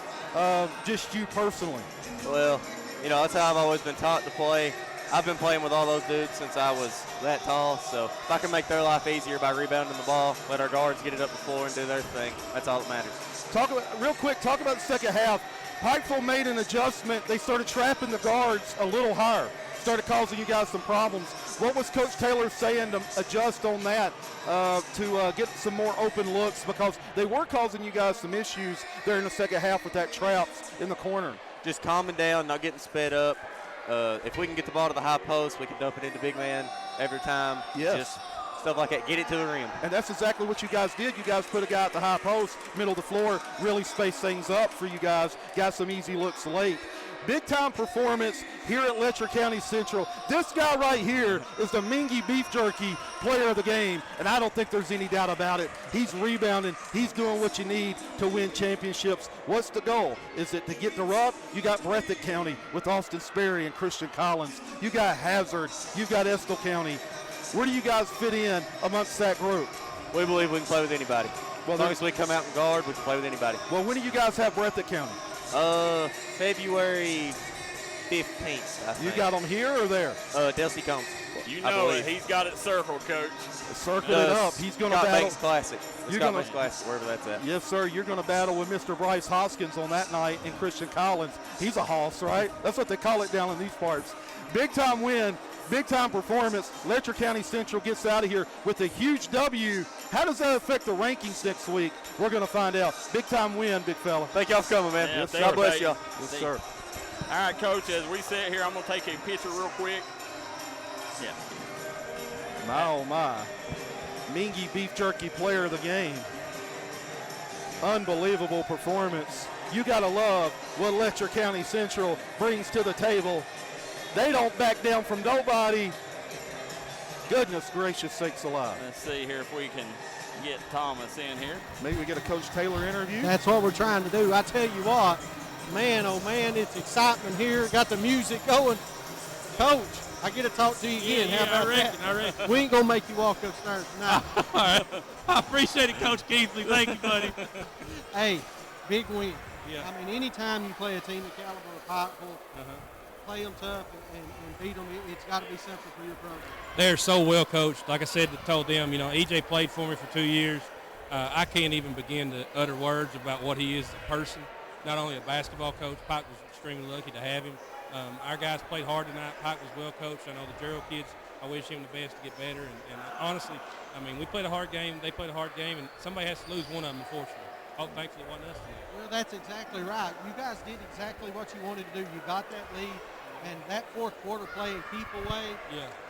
just you personally. Well, you know, that's how I've always been taught to play. I've been playing with all those dudes since I was that tall, so if I can make their life easier by rebounding the ball, let our guards get it up the floor and do their thing, that's all that matters. Talk about the second half. Pikeville made an adjustment. They started trapping the guards a little higher, started causing you guys some problems. What was Coach Taylor saying to adjust on that to get some more open looks, because they were causing you guys some issues there in the second half with that traps in the corner? Just calming down, not getting sped up. If we can get the ball to the high post, we can dump it into big man every time. Yes. Just stuff like that. Get it to the rim. And that's exactly what you guys did. You guys put a guy at the high post, middle of the floor, really spaced things up for you guys. Got some easy looks late. Big-time performance here at Letcher County Central. This guy right here is the Mingy Beef Jerky player of the game, and I don't think there's any doubt about it. He's rebounding. He's doing what you need to win championships. What's the goal? Is it to get the rub? You got Breathitt County with Austin Sperry and Christian Collins. You got Hazard. You've got Estill County. Where do you guys fit in amongst that group? We believe we can play with anybody. Well, as long as we come out and guard, we can play with anybody. Well, when do you guys have Breathitt County? February 15th, I think. You got them here or there? Delsey Combs. You know it. He's got it circled, Coach. Circle it up. He's going to battle. Banks Classic. Scott Banks Classic, wherever that's at. Yes, sir. You're going to battle with Mr. Bryce Hoskins on that night and Christian Collins. He's a hoss, right? That's what they call it down in these parts. Big-time win. Big-time performance. Letcher County Central gets out of here with a huge W. How does that affect the rankings next week? We're going to find out. Big-time win, big fella. Thank y'all for coming, man. Yeah, yes, God bless y'all. Yes, sir. All right, Coach, as we sit here, I'm going to take a picture real quick. Yeah. My, oh, my. Mingy Beef Jerky player of the game. Unbelievable performance. You got to love what Letcher County Central brings to the table. They don't back down from nobody. Goodness gracious sakes alive. Let's see here if we can get Thomas in here. Maybe we get a Coach Taylor interview. That's what we're trying to do. I tell you what, man, oh man, it's excitement here. Got the music going. Coach, I get to talk to you again. Yeah, How about I reckon. We ain't going to make you walk upstairs tonight. All right. I appreciate it, Coach Keithley. Thank you, buddy. Hey, big win. Yeah. I mean, anytime you play a team the caliber of Pikeville, play them tough and beat them, it's got to be something for your program. They're so well coached. Like I said, told them, EJ played for me for 2 years. I can't even begin to utter words about what he is as a person, not only a basketball coach. Pike was extremely lucky to have him. Our guys played hard tonight. Pike was well coached. I know the Gerald kids, I wish him the best to get better. And honestly, I mean, we played a hard game. They played a hard game, and somebody has to lose one of them, unfortunately. Oh, thankfully, it wasn't us today. Well, that's exactly right. You guys did exactly what you wanted to do. You got that lead, and that fourth quarter play and keep away,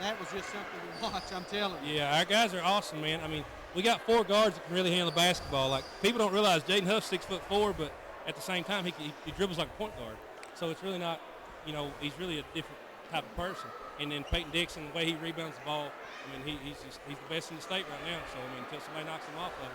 that was just something to watch, I'm telling you. Yeah, our guys are awesome, man. I mean, we got 4 guards that can really handle the basketball. Like, people don't realize Jaden Huff's 6'4", but at the same time, he dribbles like a point guard. So it's really not, he's really a different type of person. And then Peyton Dixon, the way he rebounds the ball, I mean, he's the best in the state right now. So, I mean, until somebody knocks him off of it.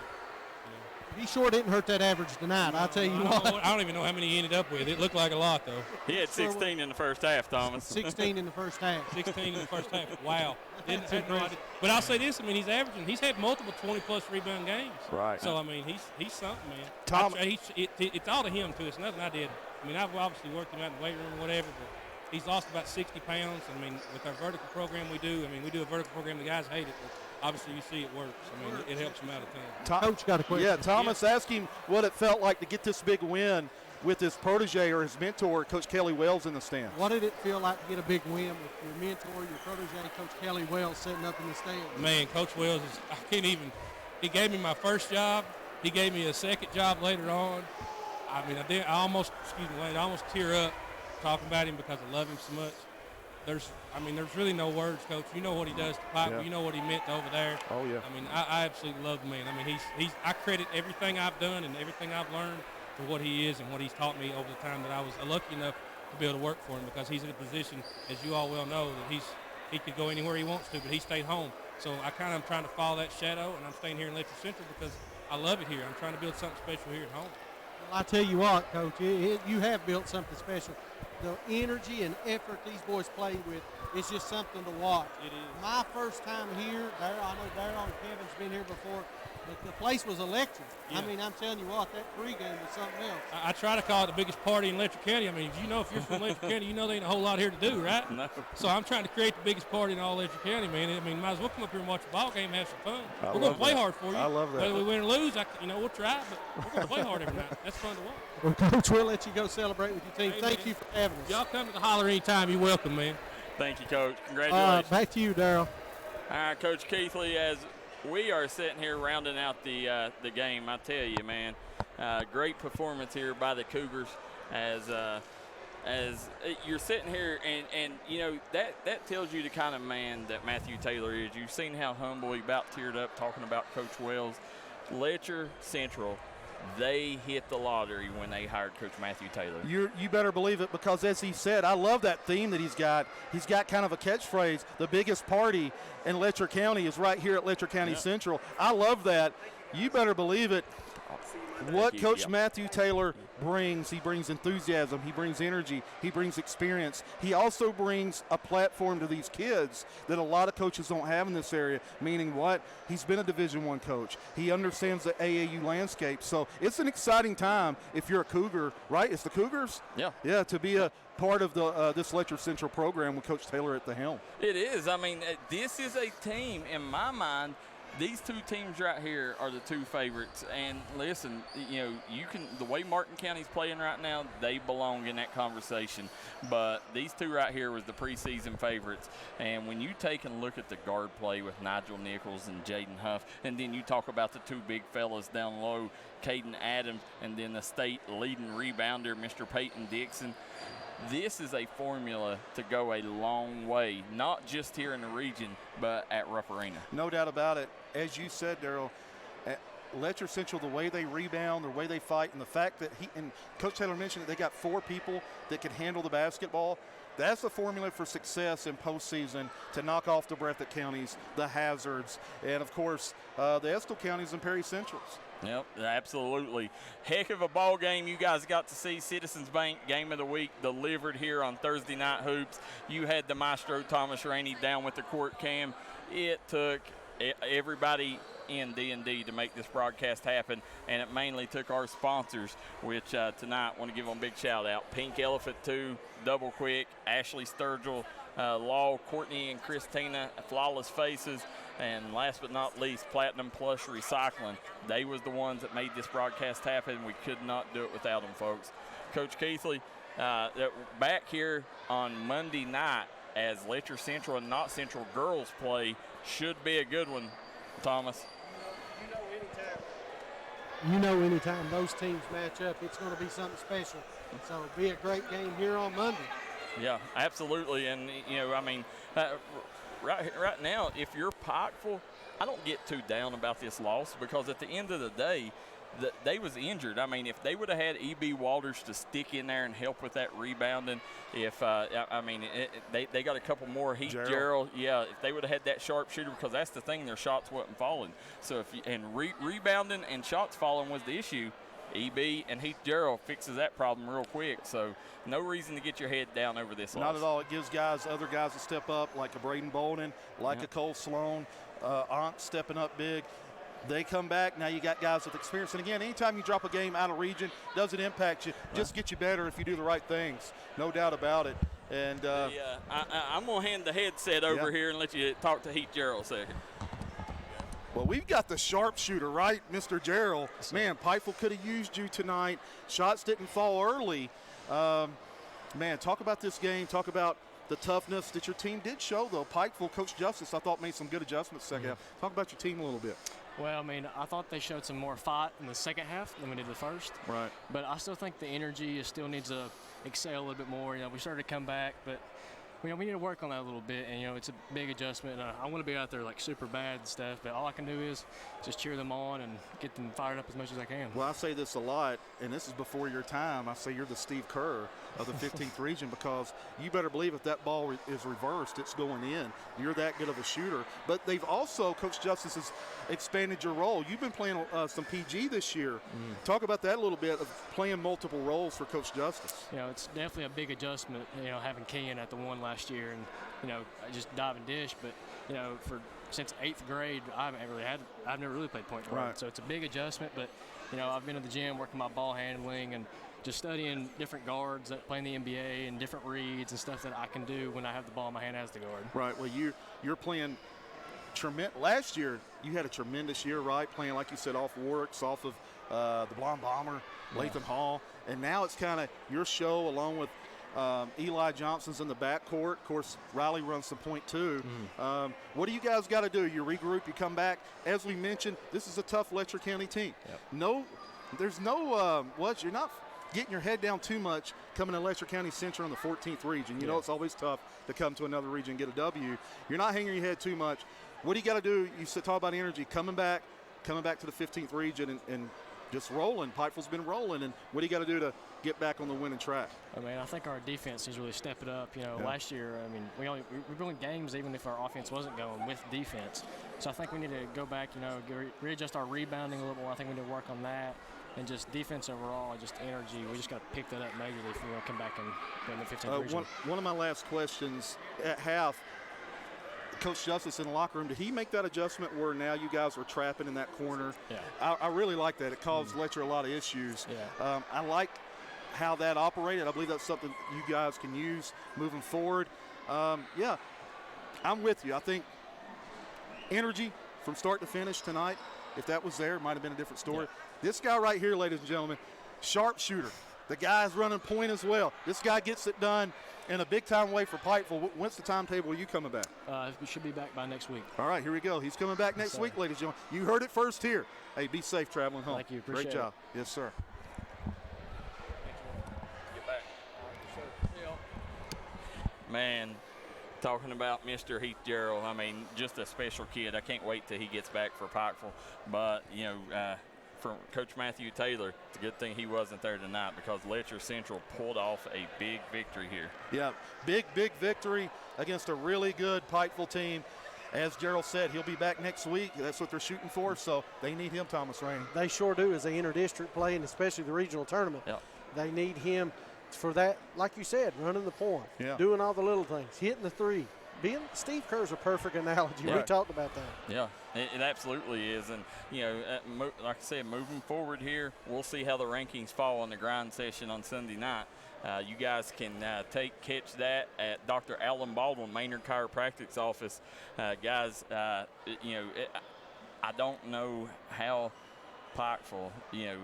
He sure didn't hurt that average tonight, I'll tell you what. I don't even know how many he ended up with. It looked like a lot, though. He had 16 in the first half, Thomas. 16 in the first half. 16 in the first half. Wow. But I'll say this, I mean, he's had multiple 20-plus rebound games. Right. So, I mean, he's something, man. Tom, it's all to him, too. It's nothing I did. I mean, I've obviously worked him out in the weight room or whatever, but he's lost about 60 pounds. I mean, with our vertical program we do a vertical program. The guys hate it, but obviously you see it works. I mean, it helps him out a ton. Coach got a question. Yeah, Thomas asked him what it felt like to get this big win with his protege or his mentor, Coach Kelly Wells, in the stands. What did it feel like to get a big win with your mentor, your protege, Coach Kelly Wells, sitting up in the stands? Man, Coach Wells he gave me my first job. He gave me a second job later on. I mean, I almost tear up talking about him because I love him so much. There's really no words, Coach. You know what he does to Pike. Yeah. You know what he meant over there. Oh, yeah. I mean, I absolutely love the man. I mean, I credit everything I've done and everything I've learned for what he is and what he's taught me over the time that I was lucky enough to be able to work for him, because he's in a position, as you all well know, that he could go anywhere he wants to, but he stayed home. So I kind of am trying to follow that shadow, and I'm staying here in Letcher Central because I love it here. I'm trying to build something special here at home. Well, I tell you what, Coach, you have built something special. The energy and effort these boys play with is just something to watch. It is. My first time here, I know Darryl and Kevin's been here before, but the place was electric. Yeah. I mean, I'm telling you what, that pregame was something else. I try to call it the biggest party in Letcher County. I mean, if you're from Letcher County, you know there ain't a whole lot here to do, right? No. So I'm trying to create the biggest party in all Letcher County, man. I mean, might as well come up here and watch a ball game and have some fun. We're going to play hard for you. I love that. Whether we win or lose, we'll try, but we're going to play hard every night. That's fun to watch. Well, Coach, we'll let you go celebrate with your team. Hey, Thank man. you for having us. Y'all come to the holler anytime. You're welcome, man. Thank you, Coach. Congratulations. Back to you, Darryl. All right, Coach Keithley, as we are sitting here rounding out the game, I tell you, man, great performance here by the Cougars as you're sitting here, and you know, that tells you the kind of man that Matthew Taylor is. You've seen how humble he about teared up talking about Coach Wells. Letcher Central, they hit the lottery when they hired Coach Matthew Taylor. You better believe it, because as he said, I love that theme that he's got. He's got kind of a catchphrase, the biggest party in Letcher County is right here at Letcher County Central. I love that. You better believe it. What Coach Matthew Taylor brings, he brings enthusiasm, he brings energy, he brings experience. He also brings a platform to these kids that a lot of coaches don't have in this area, meaning what? He's been a Division I coach. He understands the AAU landscape. So it's an exciting time if you're a Cougar, right? It's the Cougars? Yeah. Yeah, to be a part of this Letcher Central program with Coach Taylor at the helm. It is. I mean, this is a team, in my mind, these two teams right here are the two favorites. And listen, you know, the way Martin County's playing right now, they belong in that conversation. But these two right here was the preseason favorites. And when you take a look at the guard play with Nigel Nichols and Jaden Huff, and then you talk about the two big fellas down low, Caden Adams, and then the state leading rebounder, Mr. Peyton Dixon, this is a formula to go a long way, not just here in the region, but at Rupp Arena. No doubt about it. As you said, Darryl, at Letcher Central, the way they rebound, the way they fight, and the fact that and Coach Taylor mentioned that they got 4 people that can handle the basketball. That's the formula for success in postseason, to knock off the Breathitt counties, the Hazards, and, of course, the Estill counties and Perry Centrals. Yep, absolutely. Heck of a ball game you guys got to see. Citizens Bank Game of the Week delivered here on Thursday Night Hoops. You had the maestro Thomas Rainey down with the court cam. It took everybody in D&D to make this broadcast happen, and it mainly took our sponsors, which tonight I want to give them a big shout out. Pink Elephant 2, Double Quick, Ashley Sturgill, Law, Courtney and Christina, Flawless Faces, and last but not least, Platinum Plush Recycling. They was the ones that made this broadcast happen. We could not do it without them, folks. Coach Keithley, back here on Monday night as Letcher Central and Not Central girls play, should be a good one, Thomas. You know anytime those teams match up, it's going to be something special. So it'll be a great game here on Monday. Yeah, absolutely. And, you know, I mean, right now, if you're Pikeville, I don't get too down about this loss because at the end of the day, they was injured. I mean, if they would have had E.B. Walters to stick in there and help with that rebounding, if they got a couple more Heath Gerald, if they would have had that sharpshooter, because that's the thing, their shots wasn't falling. So rebounding and shots falling was the issue. E.B. and Heath Gerald fixes that problem real quick. So no reason to get your head down over this loss. Not at all. It gives other guys to step up, like a Braden Bolden, like a Cole Sloan, Ankh stepping up big. They come back. Now you got guys with experience. And, again, anytime you drop a game out of region, doesn't impact you. Just get you better if you do the right things. No doubt about it. And I'm going to hand the headset over here and let you talk to Heath Gerald a second. Well, we've got the sharpshooter, right, Mr. Gerald? Man, Pikeville could have used you tonight. Shots didn't fall early. Man, talk about this game. Talk about the toughness that your team did show, though. Pikeville, Coach Justice, I thought, made some good adjustments second half. Talk about your team a little bit. Well, I mean, I thought they showed some more fight in the second half than we did the first. Right. But I still think the energy still needs to excel a little bit more. You know, we started to come back, but we need to work on that a little bit. And, you know, it's a big adjustment. I want to be out there, like, super bad and stuff, but all I can do is just cheer them on and get them fired up as much as I can. Well, I say this a lot, and this is before your time. I say you're the Steve Kerr of the 15th region, because you better believe if that ball is reversed, it's going in. You're that good of a shooter. But they've also, Coach Justice has expanded your role. You've been playing some PG this year. Talk about that a little bit, of playing multiple roles for Coach Justice. You know, it's definitely a big adjustment, you know, having Ken at the one last year and, you know, just dive and dish. But, you know, since 8th grade, I've never really played point guard. Right. So it's a big adjustment. But, you know, I've been to the gym working my ball handling and just studying different guards that play in the NBA and different reads and stuff that I can do when I have the ball in my hand as the guard. Right. Well, you're playing tremendous. Last year, you had a tremendous year, right? Playing, like you said, off Warwick's, off of the Blonde Bomber, Latham Hall. And now it's kind of your show along with Eli Johnson's in the backcourt. Of course, Riley runs some point too. What do you guys got to do? You regroup, you come back. As we mentioned, this is a tough Letcher County team. Yep. You're not getting your head down too much coming to Letcher County Central in the 14th region. You know it's always tough to come to another region and get a W. You're not hanging your head too much. What do you got to do? You said talk about energy. Coming back to the 15th region and just rolling. Pikeville's been rolling. And what do you got to do to get back on the winning track? I mean, I think our defense needs to really step it up. You know, last year, I mean, we won games even if our offense wasn't going with defense. So I think we need to go back, you know, readjust our rebounding a little more. I think we need to work on that. And just defense overall, just energy. We just got to pick that up majorly if we want to come back and go in the 15th region. One of my last questions at half, Coach Justice in the locker room, did he make that adjustment where now you guys were trapping in that corner? Yeah. I really like that. It caused Letcher a lot of issues. Yeah. I like how that operated. I believe that's something you guys can use moving forward. I'm with you. I think energy from start to finish tonight, if that was there, it might have been a different story. Yeah. This guy right here, ladies and gentlemen, sharpshooter. The guy's running point as well. This guy gets it done in a big-time way for Pikeville. When's the timetable? Are you coming back? We should be back by next week. All right, here we go. He's coming back next week, ladies and gentlemen. You heard it first here. Hey, be safe traveling home. Thank you. Appreciate Great job. Yes, sir. Get back. Man, talking about Mr. Heath Gerald, I mean, just a special kid. I can't wait till he gets back for Pikeville. But, you know, for Coach Matthew Taylor, it's a good thing he wasn't there tonight because Letcher Central pulled off a big victory here. Yeah, big victory against a really good Pikeville team. as Gerald said, he'll be back next week. That's what they're shooting for, so they need him, Thomas Rainey. They sure do as they enter district play, and especially the regional tournament. Yep. They need him for that, like you said, running the point, doing all the little things, hitting the three. Steve Kerr's a perfect analogy. Yeah. We talked about that. Yeah, it absolutely is. And, you know, like I said, moving forward here, we'll see how the rankings fall on the grind session on Sunday night. You guys can catch that at Dr. Alan Baldwin, Maynard Chiropractic's office. Guys, you know, I don't know how Pikeville, you know,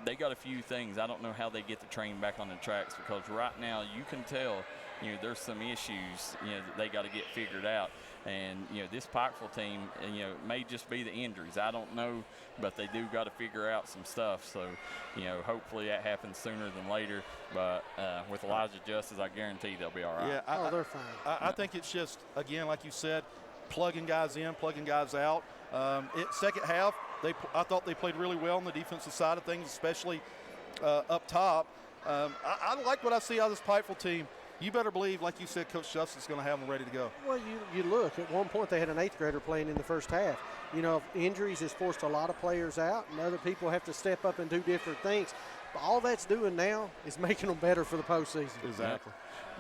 they got a few things. I don't know how they get the train back on the tracks, because right now you can tell, you know, there's some issues, you know, that they got to get figured out. And, you know, this Pikeville team, you know, may just be the injuries. I don't know, but they do got to figure out some stuff. So, you know, hopefully that happens sooner than later. But with Elijah Justice, I guarantee they'll be all right. Yeah, they're fine. I think it's just, again, like you said, plugging guys in, plugging guys out. Second half, I thought they played really well on the defensive side of things, especially up top. I like what I see out of this Pikeville team. You better believe, like you said, Coach Justice is going to have them ready to go. Well, you look, at one point they had an 8th grader playing in the first half. You know, injuries has forced a lot of players out, and other people have to step up and do different things. But all that's doing now is making them better for the postseason. Exactly.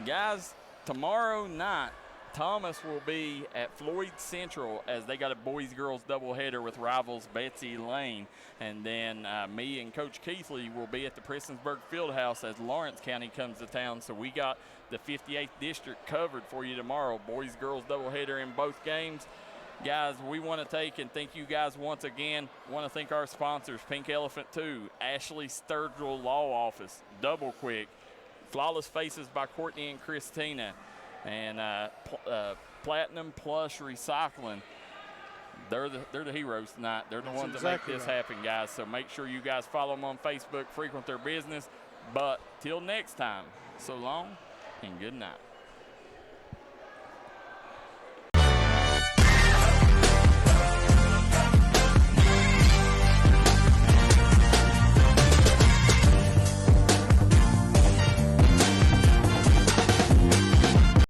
Guys, tomorrow night, Thomas will be at Floyd Central as they got a boys-girls doubleheader with rivals Betsy Lane. And then me and Coach Keithley will be at the Prestonsburg Fieldhouse as Lawrence County comes to town. So we got the 58th District covered for you tomorrow. Boys-girls doubleheader in both games. Guys, we want to thank you guys once again. Want to thank our sponsors, Pink Elephant 2, Ashley Sturgill Law Office, Double Quick, Flawless Faces by Courtney and Christina, and Platinum Plush Recycling. They're the heroes tonight. They're the ones that make this happen, guys. So make sure you guys follow them on Facebook, frequent their business. But till next time, so long and good night.